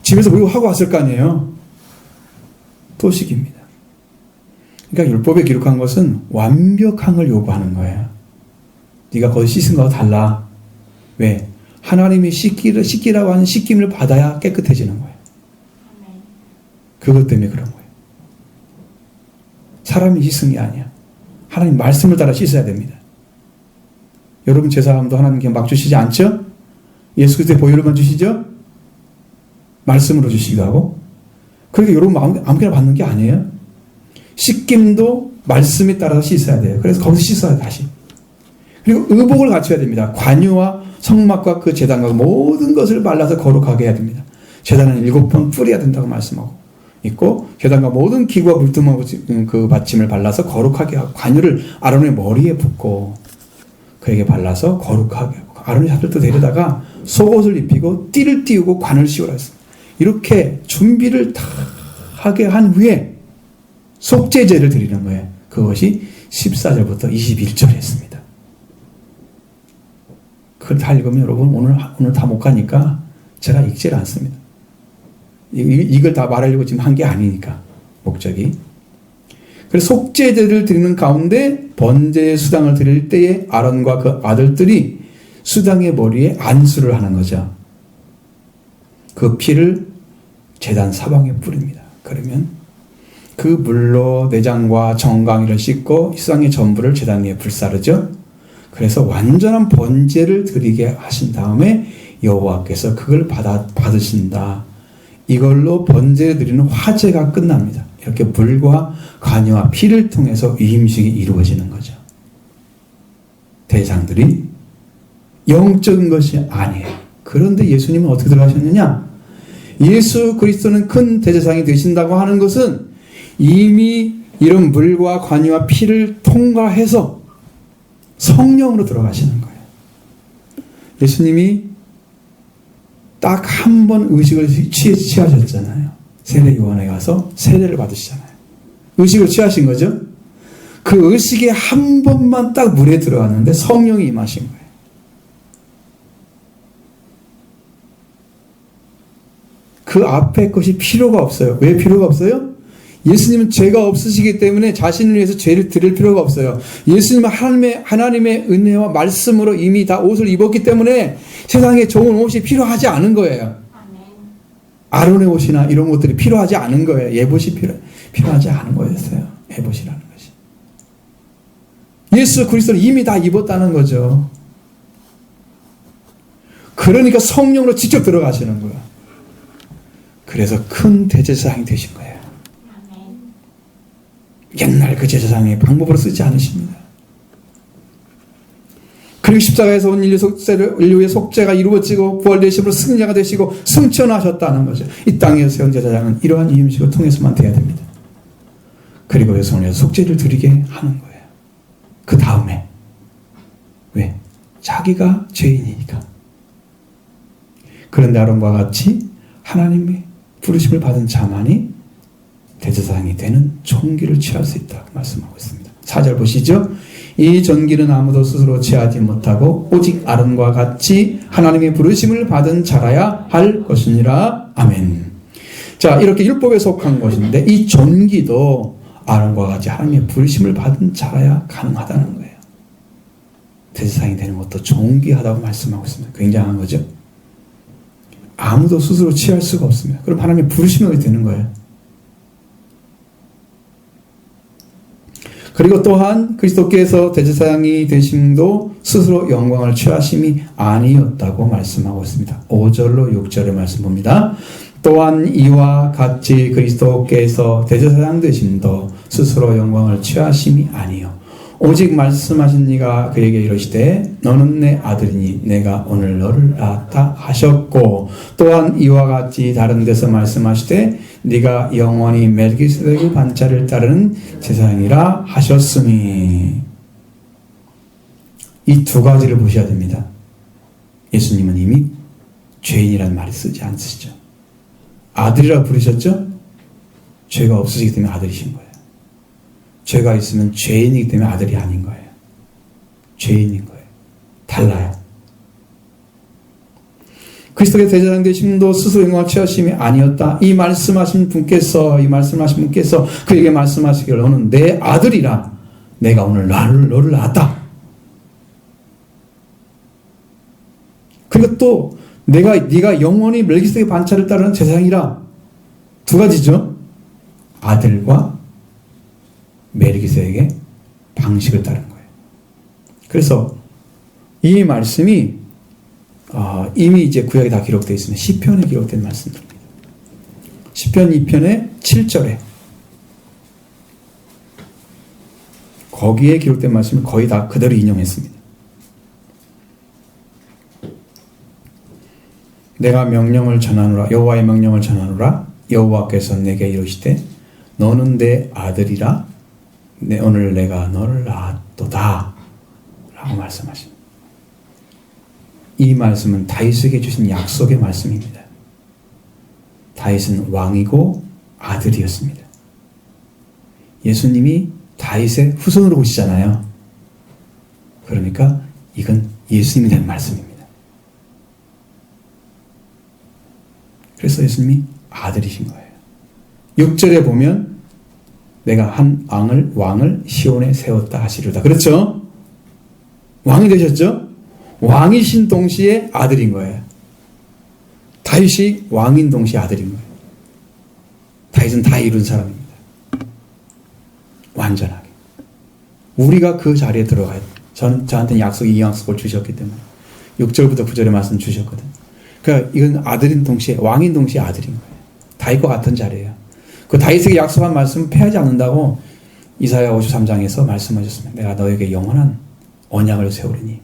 집에서 목욕하고 왔을 거 아니에요? 또 씻깁니다. 그러니까 율법에 기록한 것은 완벽한 걸 요구하는 거예요. 네가 거기 씻은 거와 달라. 왜? 하나님이 씻기라고 하는 씻김을 받아야 깨끗해지는 거예요. 그것 때문에 그런 거예요. 사람이 씻은 게 아니야. 하나님 말씀을 따라 씻어야 됩니다. 여러분 제사함도 하나님 그냥 막 주시지 않죠? 예수 그리스도의 보혈로만 주시죠? 말씀으로 주시기도 하고. 그러니까 여러분 아무렇게나 받는 게 아니에요. 씻김도 말씀에 따라서 씻어야 돼요. 그래서 거기서 씻어야 다시. 그리고 의복을 갖춰야 됩니다. 관유와 성막과 그 제단과 모든 것을 발라서 거룩하게 해야 됩니다. 제단은 7번 뿌려야 된다고 말씀하고 있고 제단과 모든 기구와 물두멍 그 받침을 발라서 거룩하게 하고 관유를 아론의 머리에 붓고 그에게 발라서 거룩하게 하고 아론의 아들도 데려다가 속옷을 입히고 띠를 띄우고 관을 씌우라 했습니다. 이렇게 준비를 다 하게 한 후에 속죄제를 드리는 거예요. 그것이 14절부터 21절에 있습니다. 그걸 다 읽으면 여러분 오늘 다 못 가니까 제가 읽지를 않습니다. 이걸 다 말하려고 지금 한 게 아니니까 목적이. 그래서 속죄제를 드리는 가운데 번제의 수당을 드릴 때에 아론과 그 아들들이 수당의 머리에 안수를 하는 거죠. 그 피를 제단 사방에 뿌립니다. 그러면 그 물로 내장과 정강이를 씻고 수당의 전부를 제단 위에 불사르죠. 그래서 완전한 번제를 드리게 하신 다음에 여호와께서 그걸 받으신다. 이걸로 번제를 드리는 화제가 끝납니다. 이렇게 물과 관유와 피를 통해서 위임식이 이루어지는 거죠. 대상들이 영적인 것이 아니에요. 그런데 예수님은 어떻게 들어가셨느냐? 예수 그리스도는 큰 대제사장이 되신다고 하는 것은 이미 이런 물과 관유와 피를 통과해서 성령으로 들어가시는 거예요. 예수님이 딱 한 번 의식을 취하셨잖아요. 세례 요한에 가서 세례를 받으시잖아요. 의식을 취하신 거죠. 그 의식에 한 번만 딱 물에 들어갔는데 성령이 임하신 거예요. 그 앞에 것이 필요가 없어요. 왜 필요가 없어요? 예수님은 죄가 없으시기 때문에 자신을 위해서 죄를 드릴 필요가 없어요. 예수님은 하나님의 은혜와 말씀으로 이미 다 옷을 입었기 때문에 세상에 좋은 옷이 필요하지 않은 거예요. 아론의 옷이나 이런 것들이 필요하지 않은 거예요. 예봇이 필요하지 않은 거였어요. 예봇이라는 것이. 예수 그리스도를 이미 다 입었다는 거죠. 그러니까 성령으로 직접 들어가시는 거예요. 그래서 큰 대제사장이 되신 거예요. 옛날 그 제사장의 방법으로 쓰지 않으십니다. 그리고 십자가에서 온 인류의 속죄가 이루어지고 부활되심으로 승리자가 되시고 승천하셨다는 거죠. 이 땅에서 세운 제사장은 이러한 이임식을 통해서만 돼야 됩니다. 그리고 여성을 속죄를 드리게 하는 거예요. 그 다음에 왜? 자기가 죄인이니까. 그런데 아론과 같이 하나님의 부르심을 받은 자만이 대제사장이 되는 존귀를 취할 수 있다고 말씀하고 있습니다. 4절 보시죠. 이 존귀는 아무도 스스로 취하지 못하고 오직 아론과 같이 하나님의 부르심을 받은 자라야 할 것이니라. 아멘. 자, 이렇게 율법에 속한 것인데 이 존귀도 아론과 같이 하나님의 부르심을 받은 자라야 가능하다는 거예요. 대제사장이 되는 것도 존귀하다고 말씀하고 있습니다. 굉장한 거죠. 아무도 스스로 취할 수가 없습니다. 그럼 하나님의 부르심이 되는 거예요. 그리고 또한 그리스도께서 대제사장이 되심도 스스로 영광을 취하심이 아니었다고 말씀하고 있습니다. 5절로 6절의 말씀 봅니다. 또한 이와 같이 그리스도께서 대제사장 되심도 스스로 영광을 취하심이 아니요 오직 말씀하신 이가 그에게 이르시되 너는 내 아들이니 내가 오늘 너를 낳았다 하셨고 또한 이와 같이 다른 데서 말씀하시되 네가 영원히 멜기세덱의 반차를 따르는 제사장이라 하셨으니. 이 두 가지를 보셔야 됩니다. 예수님은 이미 죄인이라는 말을 쓰지 않으시죠. 아들이라고 부르셨죠? 죄가 없으시기 때문에 아들이신 거예요. 죄가 있으면 죄인이기 때문에 아들이 아닌 거예요. 죄인인 거예요. 달라요. 그리스도의 대제사장 되심도 스스로 영광을 취하심이 아니었다. 이 말씀하신 분께서 그에게 말씀하시기를 너는 내 아들이라 내가 오늘 너를 낳았다. 그리고 또 네가 영원히 멜기세덱의 반차를 따르는 제사장이라. 두 가지죠. 아들과 멜기세덱의 방식을 따른 거예요. 그래서 이 말씀이 이미 이제 구약에 다 기록되어 있으면 시편에 기록된 말씀입니다. 시편 2편의 7절에 거기에 기록된 말씀을 거의 다 그대로 인용했습니다. 내가 명령을 전하노라 여호와의 명령을 전하노라 여호와께서 내게 이르시되 너는 내 아들이라 오늘 내가 너를 낳았도다 라고 말씀하십니다. 이 말씀은 다윗에게 주신 약속의 말씀입니다. 다윗은 왕이고 아들이었습니다. 예수님이 다윗의 후손으로 오시잖아요. 그러니까 이건 예수님이 된 말씀입니다. 그래서 예수님이 아들이신 거예요. 6절에 보면 내가 한 왕을 시온에 세웠다 하시리로다. 그렇죠? 왕이 되셨죠? 왕이신 동시에 아들인 거예요. 다윗이 왕인 동시에 아들인 거예요. 다윗은 다 이룬 사람입니다. 완전하게. 우리가 그 자리에 들어가야 돼요. 저한테는 이 약속을 주셨기 때문에 6절부터 9절의 말씀 주셨거든요. 그러니까 이건 아들인 동시에 왕인 동시에 아들인 거예요. 다윗과 같은 자리예요. 그 다윗에게 약속한 말씀은 패하지 않는다고 이사야 53장에서 말씀하셨습니다. 내가 너에게 영원한 언약을 세우리니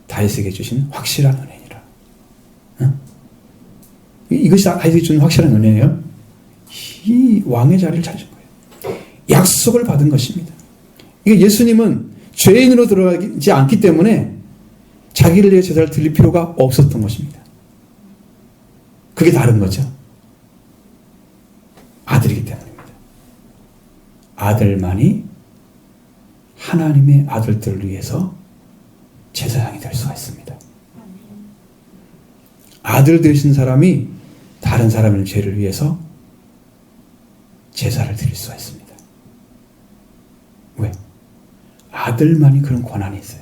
다윗에게 주신 확실한 은혜니라. 이것이 다윗에게 주는 확실한 은혜예요. 이 왕의 자리를 찾은 거예요. 약속을 받은 것입니다. 이게 예수님은 죄인으로 들어가지 않기 때문에 자기를 위해 제사를 드릴 필요가 없었던 것입니다. 그게 다른 거죠. 아들이기 때문입니다. 아들만이 하나님의 아들들을 위해서 제사장이 될 수가 있습니다. 아들 되신 사람이 다른 사람의 죄를 위해서 제사를 드릴 수가 있습니다. 왜? 아들만이 그런 권한이 있어요.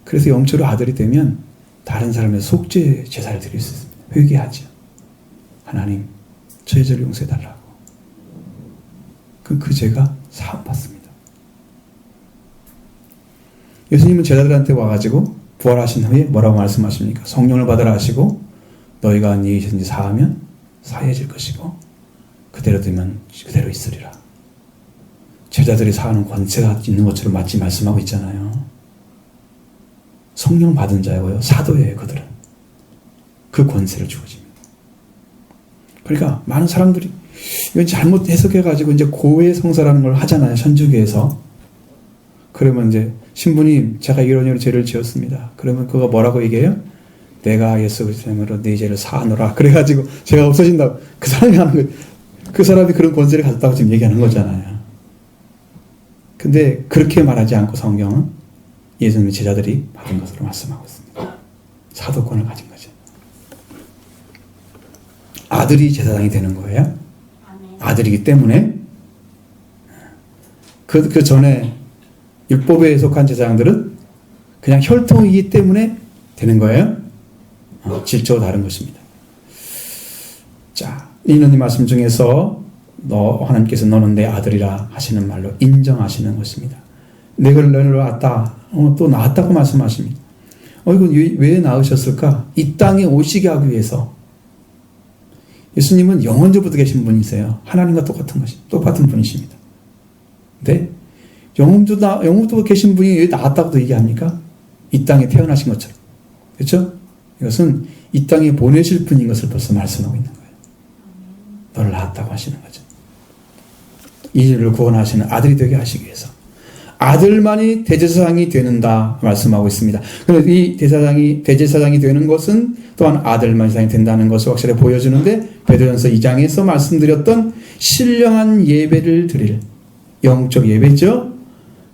그래서 영적으로 아들이 되면 다른 사람의 속죄 제사를 드릴 수 있습니다. 회개하죠. 하나님, 저의 죄를 용서해달라고. 그 죄가 사함받습니다. 예수님은 제자들한테 와가지고 부활하신 후에 뭐라고 말씀하십니까? 성령을 받으라 하시고 너희가 네 죄 사하면 사해질 것이고 그대로 되면 그대로 있으리라. 제자들이 사하는 권세가 있는 것처럼 마치 말씀하고 있잖아요. 성령 받은 자고요. 사도예요. 그들은. 그 권세를 주어집니다. 그러니까 많은 사람들이 이건 잘못 해석해가지고 이제 고해 성사라는 걸 하잖아요. 천주교에서. 그러면 이제 신부님 제가 이런 죄를 지었습니다. 그러면 그거 뭐라고 얘기해요? 내가 예수 그리스도의 이름으로 네 죄를 사하노라. 그래가지고 죄가 없어진다고. 그 사람이 하는 거. 그 사람이 그런 권세를 가졌다고 지금 얘기하는 거잖아요. 근데 그렇게 말하지 않고 성경은 예수님의 제자들이 받은 것으로 말씀하고 있습니다. 사도권을 가진 거죠. 아들이 제사장이 되는 거예요. 아들이기 때문에 그 전에 율법에 속한 제사장들은 그냥 혈통이기 때문에 되는 거예요. 질적으로 다른 것입니다. 자, 이는 이 말씀 중에서 하나님께서 너는 내 아들이라 하시는 말로 인정하시는 것입니다. 내가 너를 낳았다. 또 낳았다고 말씀하십니다. 이건 왜 낳으셨을까? 이 땅에 오시게 하기 위해서. 예수님은 영원전부터 계신 분이세요. 하나님과 똑같은 분이십니다. 근데 영원부터 계신 분이 왜 낳았다고도 얘기합니까? 이 땅에 태어나신 것처럼. 그렇죠? 이것은 이 땅에 보내실 분인 것을 벌써 말씀하고 있는 거예요. 너를 낳았다고 하시는 거죠. 이들을 구원하시는 아들이 되게 하시기 위해서. 아들만이 대제사장이 되는다 말씀하고 있습니다. 그런데 이 대제사장이 되는 것은 또한 아들만이 제사장이 된다는 것을 확실히 보여주는데 베드로전서 2장에서 말씀드렸던 신령한 예배를 드릴 영적 예배죠.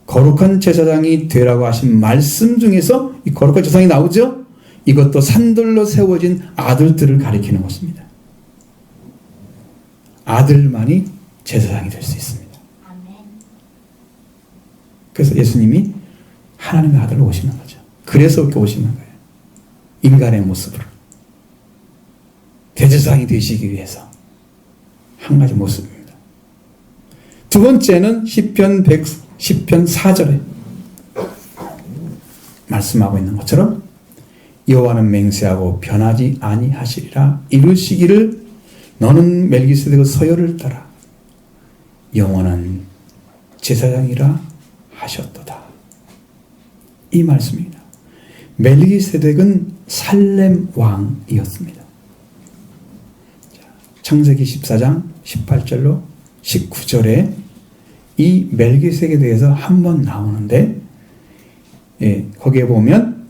거룩한 제사장이 되라고 하신 말씀 중에서 이 거룩한 제사장이 나오죠. 이것도 산돌로 세워진 아들들을 가리키는 것입니다. 아들만이 제사장이 될 수 있습니다. 그래서 예수님이 하나님의 아들로 오시는 거죠. 그래서 이렇게 오시는 거예요. 인간의 모습으로. 대제사장이 되시기 위해서. 한 가지 모습입니다. 두 번째는 시편 4절에 말씀하고 있는 것처럼 여호와는 맹세하고 변하지 아니하시리라 이루시기를 너는 멜기세덱의 서열을 따라 영원한 제사장이라 하셨도다. 이 말씀입니다. 멜기세덱은 살렘 왕이었습니다. 창세기 14장 18절로 19절에 이 멜기세덱에 대해서 한 번 나오는데 거기에 보면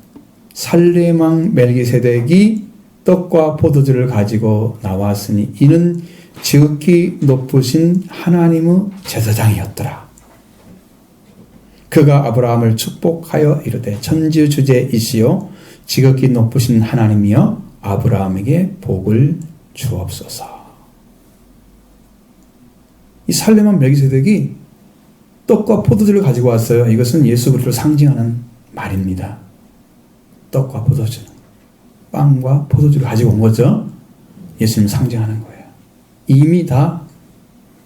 살렘 왕 멜기세덱이 떡과 포도주를 가지고 나왔으니 이는 지극히 높으신 하나님의 제사장이었더라. 그가 아브라함을 축복하여 이르되 천지주제이시요 지극히 높으신 하나님이여 아브라함에게 복을 주옵소서. 이 살렘한 멜기세덱이 떡과 포도주를 가지고 왔어요. 이것은 예수 그리스도를 상징하는 말입니다. 떡과 포도주, 빵과 포도주를 가지고 온 거죠. 예수님을 상징하는 거예요. 이미 다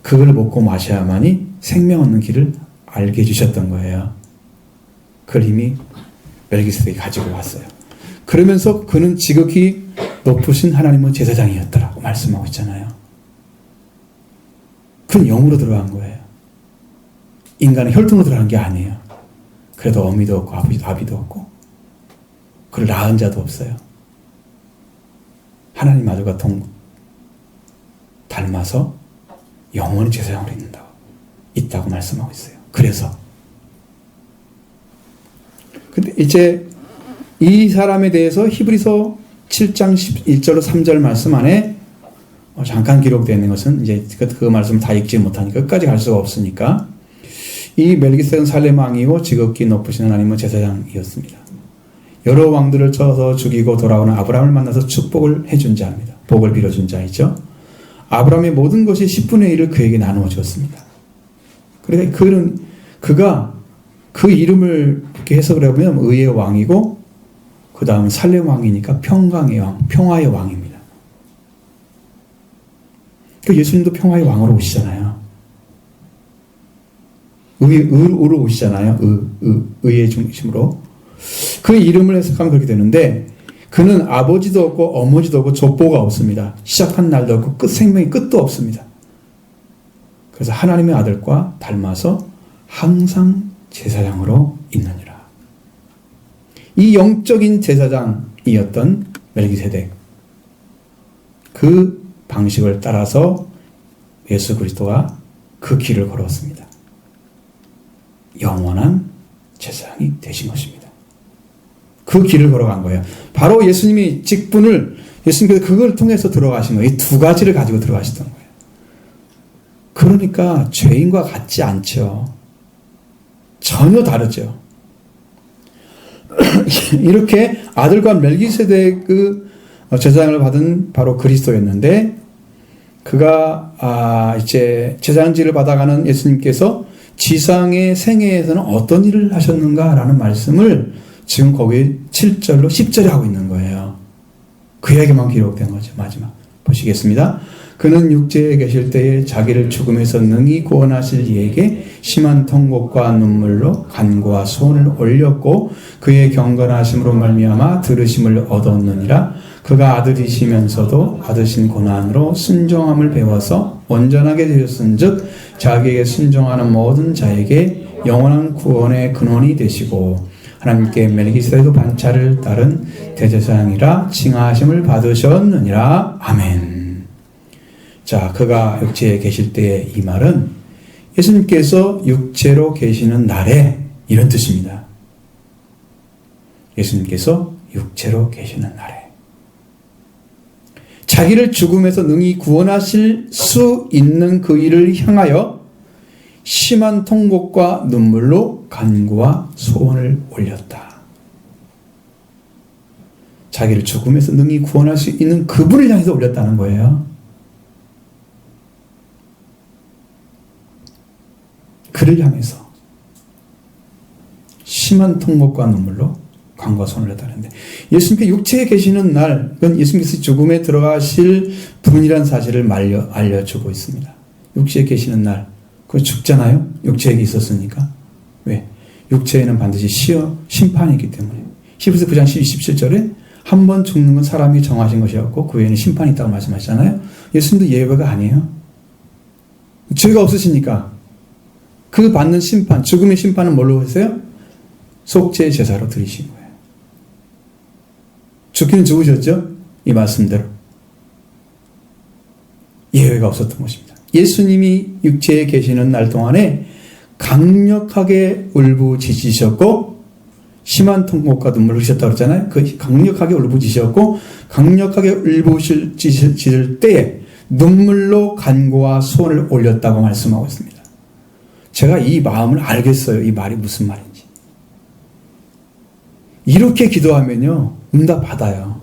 그걸 먹고 마셔야만이 생명 얻는 길을 알게 해주셨던 거예요. 그걸 이미 멜기세덱이 가지고 왔어요. 그러면서 그는 지극히 높으신 하나님의 제사장이었더라고 말씀하고 있잖아요. 그는 영으로 들어간 거예요. 인간의 혈통으로 들어간 게 아니에요. 그래도 어미도 없고 아비도 없고 그를 낳은 자도 없어요. 하나님마저가 닮아서 영원히 제사장으로 있다고 말씀하고 있어요. 그래서 근데 이제 이 사람에 대해서 히브리서 7장 1절로 3절 말씀 안에 잠깐 기록되어 있는 것은 이제 그 말씀을 다 읽지 못하니까 끝까지 갈 수가 없으니까 이 멜기세덱은 살렘 왕이고 지극히 높으신 하나님의 제사장이었습니다. 여러 왕들을 쳐서 죽이고 돌아오는 아브라함을 만나서 축복을 해준 자입니다. 복을 빌어준 자이죠. 아브라함의 모든 것이 10분의 1을 그에게 나누어 주었습니다. 그러니까 그가 그 이름을 이렇게 해석을 해보면 의의 왕이고 그 다음은 살렘 왕이니까 평강의 왕, 평화의 왕입니다. 그 예수님도 평화의 왕으로 오시잖아요. 의로 오시잖아요. 의의 중심으로. 그 이름을 해석하면 그렇게 되는데 그는 아버지도 없고 어머니도 없고 족보가 없습니다. 시작한 날도 없고 생명의 끝도 없습니다. 그래서 하나님의 아들과 닮아서 항상 제사장으로 있느니라. 이 영적인 제사장이었던 멜기세덱, 그 방식을 따라서 예수 그리스도가 그 길을 걸었습니다. 영원한 제사장이 되신 것입니다. 그 길을 걸어간 거예요. 바로 예수님이 직분을 예수님께서 그걸 통해서 들어가신 거예요. 이 두 가지를 가지고 들어가시던 거예요. 그러니까 죄인과 같지 않죠. 전혀 다르죠. 이렇게 아들과 멜기세덱 그 제사장을 받은 바로 그리스도였는데 그가 이제 제사장직을 받아가는 예수님께서 지상의 생애에서는 어떤 일을 하셨는가라는 말씀을 지금 거기 7절로 10절에 하고 있는 거예요. 그 이야기만 기록된 거죠. 마지막 보시겠습니다. 그는 육체에 계실 때에 자기를 죽음에서 능히 구원하실 이에게 심한 통곡과 눈물로 간구와 소원을 올렸고 그의 경건하심으로 말미암아 들으심을 얻었느니라. 그가 아들이시면서도 받으신 고난으로 순종함을 배워서 온전하게 되셨은즉 자기에게 순종하는 모든 자에게 영원한 구원의 근원이 되시고 하나님께 멜기세덱 반차를 따른 대제사장이라 칭하심을 받으셨느니라. 아멘. 자, 그가 육체에 계실 때의 이 말은 예수님께서 육체로 계시는 날에 이런 뜻입니다. 예수님께서 육체로 계시는 날에 자기를 죽음에서 능히 구원하실 수 있는 그 일을 향하여 심한 통곡과 눈물로 간구와 소원을 올렸다. 자기를 죽음에서 능히 구원할 수 있는 그분을 향해서 올렸다는 거예요. 그를 향해서 심한 통곡과 눈물로 간구와 소원을 올렸다는데 예수님께 육체에 계시는 날, 그건 예수님께서 죽음에 들어가실 분이라는 사실을 알려주고 있습니다. 육체에 계시는 날, 그거 죽잖아요? 육체에 있었으니까. 왜? 육체에는 반드시 심판이 있기 때문에. 히브리서 9장 17절에 한 번 죽는 건 사람이 정하신 것이었고 그 외에는 심판이 있다고 말씀하시잖아요. 예수님도 예외가 아니에요. 죄가 없으시니까 그 받는 심판, 죽음의 심판은 뭘로 했어요? 속죄 제사로 드리신 거예요. 죽기는 죽으셨죠? 이 말씀대로. 예외가 없었던 것입니다. 예수님이 육체에 계시는 날 동안에 강력하게 울부짖으셨고 심한 통곡과 눈물을 흘리셨다고 그랬잖아요. 그 강력하게 울부짖으셨고 강력하게 울부짖을 때에 눈물로 간구와 소원을 올렸다고 말씀하고 있습니다. 제가 이 마음을 알겠어요. 이 말이 무슨 말인지. 이렇게 기도하면요 응답 받아요.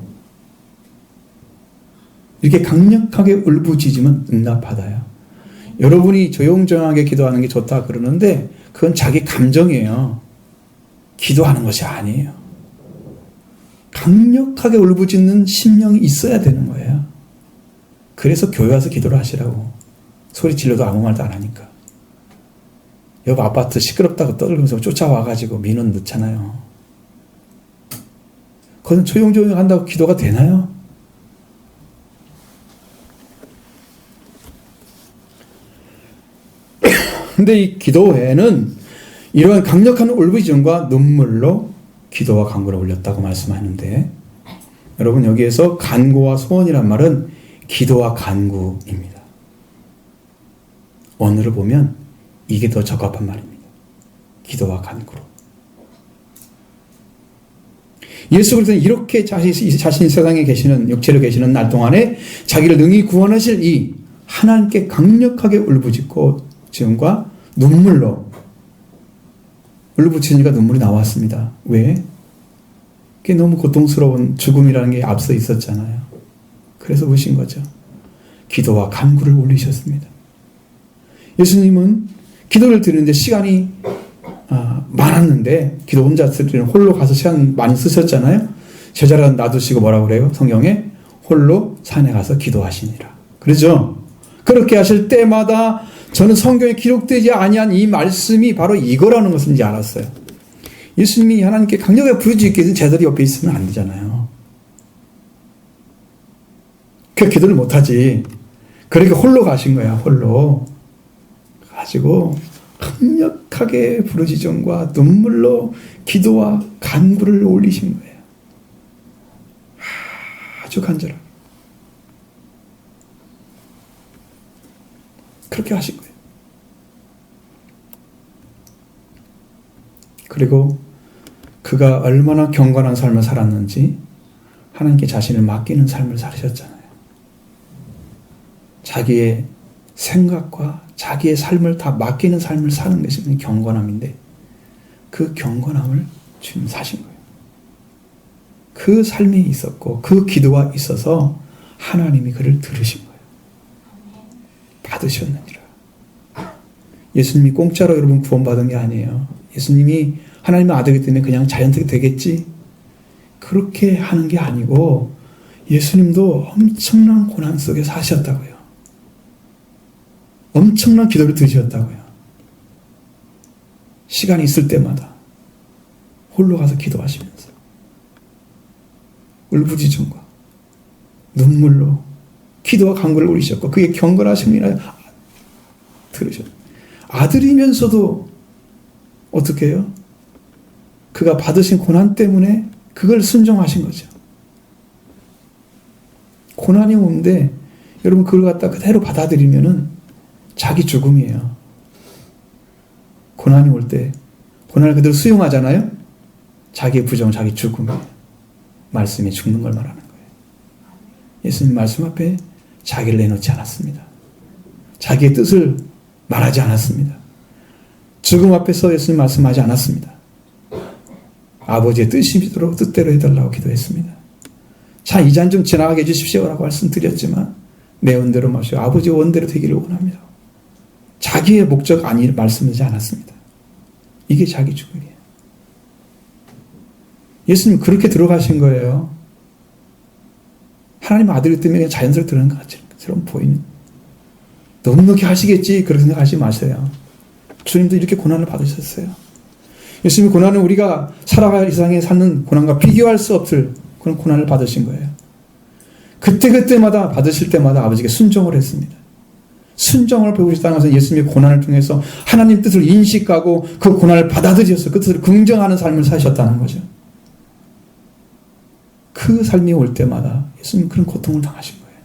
이렇게 강력하게 울부짖으면 응답 받아요. 여러분이 조용조용하게 기도하는 게 좋다 그러는데 그건 자기 감정이에요. 기도하는 것이 아니에요. 강력하게 울부짖는 심령이 있어야 되는 거예요. 그래서 교회 와서 기도를 하시라고. 소리 질러도 아무 말도 안 하니까. 옆 아파트 시끄럽다고 떠들면서 쫓아와가지고 민원 넣잖아요. 그건 조용조용 한다고 기도가 되나요? 근데 이 기도회는 이러한 강력한 울부짖음과 눈물로 기도와 간구를 올렸다고 말씀하는데, 여러분 여기에서 간구와 소원이란 말은 기도와 간구입니다. 언어를 보면 이게 더 적합한 말입니다. 기도와 간구로. 예수 그리스도는 이렇게 자신이 세상에 계시는, 육체로 계시는 날 동안에 자기를 능히 구원하실 이 하나님께 강력하게 울부짖고 지음과 눈물로 울부짖으니까 눈물이 나왔습니다. 왜? 그게 너무 고통스러운 죽음이라는 게 앞서 있었잖아요. 그래서 우신 거죠. 기도와 간구를 올리셨습니다. 예수님은 기도를 드리는데 시간이 많았는데, 기도 혼자 드리는 홀로 가서 시간 많이 쓰셨잖아요. 제자를 놔두시고 뭐라고 그래요? 성경에 홀로 산에 가서 기도하시니라. 그렇죠? 그렇게 하실 때마다 저는 성경에 기록되지 아니한 이 말씀이 바로 이거라는 것을 이제 알았어요. 예수님이 하나님께 강력하게 부르짖기 위해서 제자들이 옆에 있으면 안 되잖아요. 그 기도를 못하지. 그러니까 홀로 가신 거야. 홀로 가지고 강력하게 부르짖음과 눈물로 기도와 간구를 올리신 거예요. 아주 간절하게. 그렇게 하신 거예요. 그리고 그가 얼마나 경건한 삶을 살았는지 하나님께 자신을 맡기는 삶을 살으셨잖아요. 자기의 생각과 자기의 삶을 다 맡기는 삶을 사는 것이 경건함인데, 그 경건함을 주님 사신 거예요. 그 삶이 있었고 그 기도가 있어서 하나님이 그를 들으신 거예요. 받으셨느니라. 예수님이 공짜로 여러분 구원받은 게 아니에요. 예수님이 하나님의 아들이기 때문에 그냥 자연스럽게 되겠지, 그렇게 하는 게 아니고 예수님도 엄청난 고난 속에 사셨다고요. 엄청난 기도를 드리셨다고요. 시간이 있을 때마다 홀로 가서 기도하시면서 울부짖음과 눈물로 기도와 간구를 올리셨고, 그게 경건하심이라 들으셨어요. 아들이면서도 어떻게 해요? 그가 받으신 고난 때문에 그걸 순종하신 거죠. 고난이 오는데 여러분 그걸 갖다 그대로 받아들이면은 자기 죽음이에요. 고난이 올 때 고난을 그대로 수용하잖아요. 자기의 부정, 자기 죽음이에요. 말씀이 죽는 걸 말하는 거예요. 예수님 말씀 앞에 자기를 내놓지 않았습니다. 자기의 뜻을 말하지 않았습니다. 죽음 앞에서 예수님 말씀하지 않았습니다. 아버지의 뜻이도록 뜻대로 해달라고 기도했습니다. 자, 이 잔 좀 지나가게 해주십시오라고 말씀드렸지만 내 원대로 마시고 아버지의 원대로 되기를 원합니다. 자기의 목적 아니 말씀하지 않았습니다. 이게 자기 죽음이에요. 예수님 그렇게 들어가신 거예요. 하나님 아들이기 때문에 그냥 자연스럽게 들어가는 것처럼 보이는, 넉넉히 하시겠지 그렇게 생각하지 마세요. 주님도 이렇게 고난을 받으셨어요. 예수님이 고난은 우리가 살아갈 이상에 사는 고난과 비교할 수 없을 그런 고난을 받으신 거예요. 그때마다 받으실 때마다 아버지께 순종을 했습니다. 순종을 배우시다는 것은 예수님의 고난을 통해서 하나님 뜻을 인식하고 그 고난을 받아들여서 그 뜻을 긍정하는 삶을 사셨다는 거죠. 그 삶이 올 때마다 예수님 그런 고통을 당하신 거예요.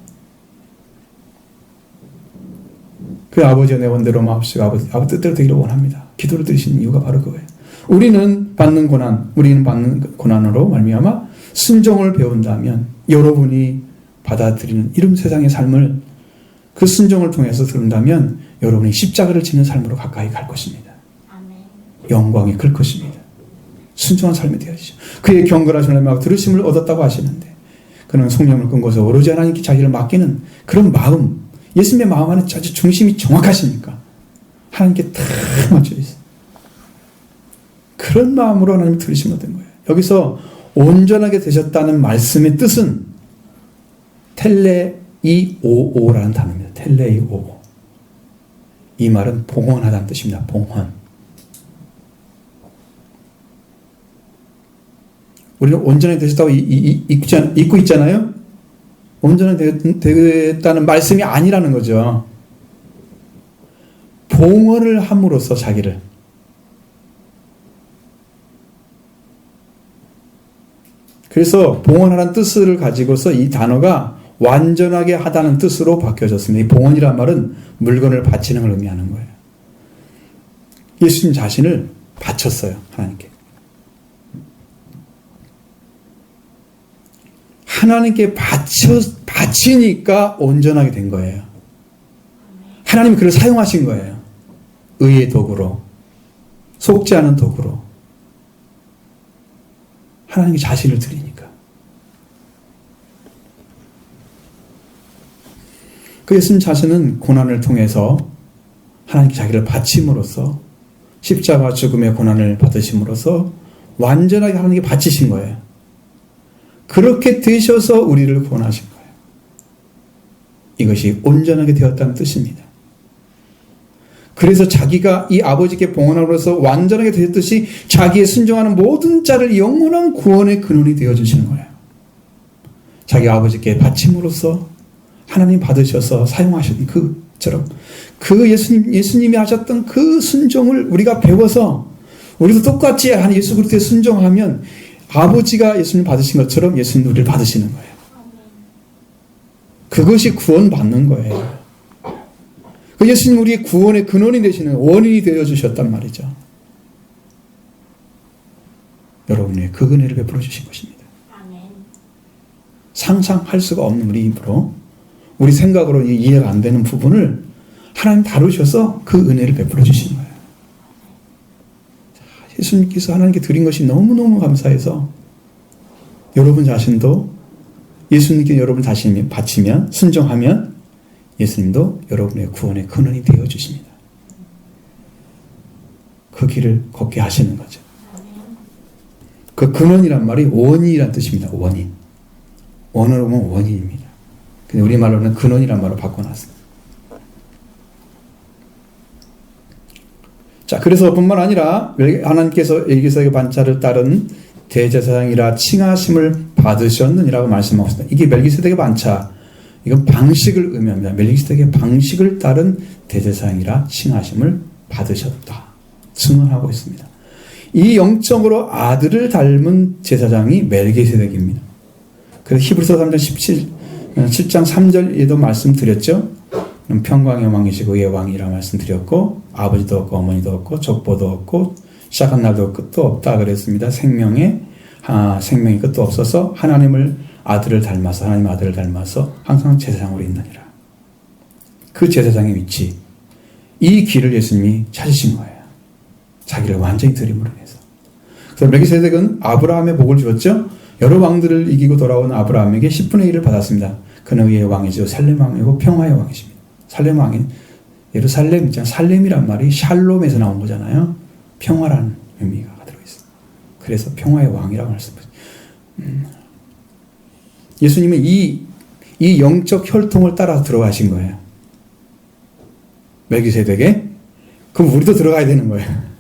그 아버지의 내 원대로 마옵시고 아버지 뜻대로 되기를 원합니다. 기도를 드리시는 이유가 바로 그거예요. 우리는 받는 고난으로 말미암아 순종을 배운다면 여러분이 받아들이는 이런 세상의 삶을 그 순종을 통해서 들은다면 여러분이 십자가를 지는 삶으로 가까이 갈 것입니다. 영광이 클 것입니다. 순종한 삶이 되어지죠. 그의 경건하신 말씀을 들으심을 얻었다고 하시는데, 그는 성령을 끊고서 오로지 하나님께 자기를 맡기는 그런 마음, 예수님의 마음 안에 아주 중심이 정확하시니까 하나님께 다 맞춰 있어요. 그런 마음으로 하나님 들으시면 된 거예요. 여기서 온전하게 되셨다는 말씀의 뜻은 텔레이오오라는 단어입니다. 텔레이오오. 이 말은 봉헌하다는 뜻입니다. 봉헌. 우리는 온전하게 되셨다고 잊고 있잖아요. 온전하게 되겠다는 말씀이 아니라는 거죠. 봉헌을 함으로써 자기를. 그래서 봉헌하라는 뜻을 가지고서 이 단어가 완전하게 하다는 뜻으로 바뀌어졌습니다. 이 봉헌이란 말은 물건을 바치는 걸 의미하는 거예요. 예수님 자신을 바쳤어요. 하나님께. 하나님께 바치니까 온전하게 된 거예요. 하나님이 그를 사용하신 거예요. 의의 도구로, 속지 않은 도구로. 하나님께 자신을 드리니까. 그 예수님 자신은 고난을 통해서 하나님께 자기를 바침으로써 십자가 죽음의 고난을 받으심으로써 완전하게 하나님께 바치신 거예요. 그렇게 되셔서 우리를 구원하신 거예요. 이것이 온전하게 되었다는 뜻입니다. 그래서 자기가 이 아버지께 봉헌함으로써 완전하게 되었듯이 자기의 순종하는 모든 자를 영원한 구원의 근원이 되어주시는 거예요. 자기 아버지께 바침으로써 하나님 받으셔서 사용하신 그처럼 그 예수님이 하셨던 그 순종을 우리가 배워서 우리도 똑같이 한 예수 그리스도에 순종하면 아버지가 예수님 받으신 것처럼 예수님 우리를 받으시는 거예요. 그것이 구원받는 거예요. 그 예수님 우리의 구원의 근원이 되시는 원인이 되어주셨단 말이죠. 여러분의 그 은혜를 베풀어 주신 것입니다. 상상할 수가 없는 우리 힘으로 우리 생각으로 이해가 안 되는 부분을 하나님 다루셔서 그 은혜를 베풀어 주신 거예요. 예수님께서 하나님께 드린 것이 너무너무 감사해서 여러분 자신도 예수님께 여러분 자신이 바치면 순종하면 예수님도 여러분의 구원의 근원이 되어 주십니다. 그 길을 걷게 하시는 거죠. 그 근원이란 말이 원인이란 뜻입니다. 원인. 원어로 보면 원인입니다. 근데 우리말로는 근원이란 말로 바꿔놨습니다. 자, 그래서 뿐만 아니라 하나님께서 엘기세덱의 반차를 따른 대제사장이라 칭하심을 받으셨느니라고 말씀하고 있습니다. 이게 멜기세덱의 반차, 이건 방식을 의미합니다. 멜기세덱의 방식을 따른 대제사장이라 칭하심을 받으셨다. 증언하고 있습니다. 이 영적으로 아들을 닮은 제사장이 멜기세덱입니다. 그래서 히브리서 7장 3절에도 말씀드렸죠. 평강의 왕이시고 의 왕이라 말씀드렸고 아버지도 없고 어머니도 없고 족보도 없고 시작한 날도 끝도 없다 그랬습니다. 생명의 끝도 없어서 하나님의 아들을 닮아서 항상 제사장으로 있느니라. 그 제사장의 위치, 이 길을 예수님이 찾으신 거예요. 자기를 완전히 드림으로 해서. 그래서 멜기세덱은 아브라함의 복을 주었죠. 여러 왕들을 이기고 돌아온 아브라함에게 10분의 1을 받았습니다. 그는 의의 왕이죠. 살렘 왕이고 평화의 왕이십니다. 살렘 왕인 예루살렘 있잖아요. 살렘이란 말이 샬롬에서 나온 거잖아요. 평화라는 의미가 들어있어요. 그래서 평화의 왕이라고 말씀드립니다. 예수님은 이 영적 혈통을 따라 들어가신 거예요. 멜기세덱에. 그럼 우리도 들어가야 되는 거예요.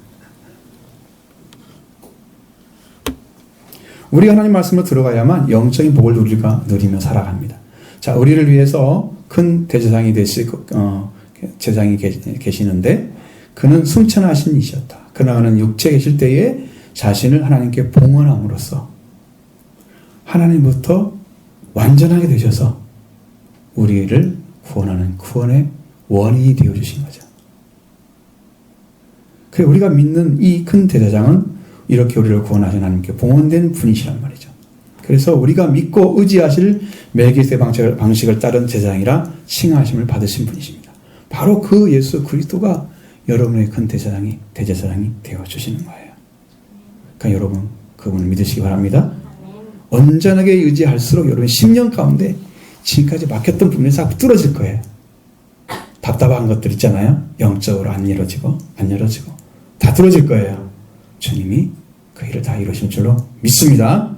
우리가 하나님 말씀으로 들어가야만 영적인 복을 우리가 누리며 살아갑니다. 자, 우리를 위해서 큰 대제사장이 제사장이 계시는데 그는 승천하신 이셨다. 그러나 육체에 계실 때에 자신을 하나님께 봉헌함으로써 하나님부터 완전하게 되셔서 우리를 구원하는 구원의 원인이 되어주신 거죠. 그래서 우리가 믿는 이 큰 대제사장은 이렇게 우리를 구원하신 하나님께 봉헌된 분이시란 말이죠. 그래서 우리가 믿고 의지하실 멜기세덱 방식을 따른 제사장이라 칭하심을 받으신 분이십니다. 바로 그 예수 그리스도가 여러분의 큰 대제사장이 되어주시는 거예요. 그러니까 여러분 그분을 믿으시기 바랍니다. 온전하게 의지할수록 여러분 10년 가운데 지금까지 막혔던 부분이 자꾸 뚫어질 거예요. 답답한 것들 있잖아요. 영적으로 안 열어지고 다 뚫어질 거예요. 주님이 그 일을 다 이루신 줄로 믿습니다.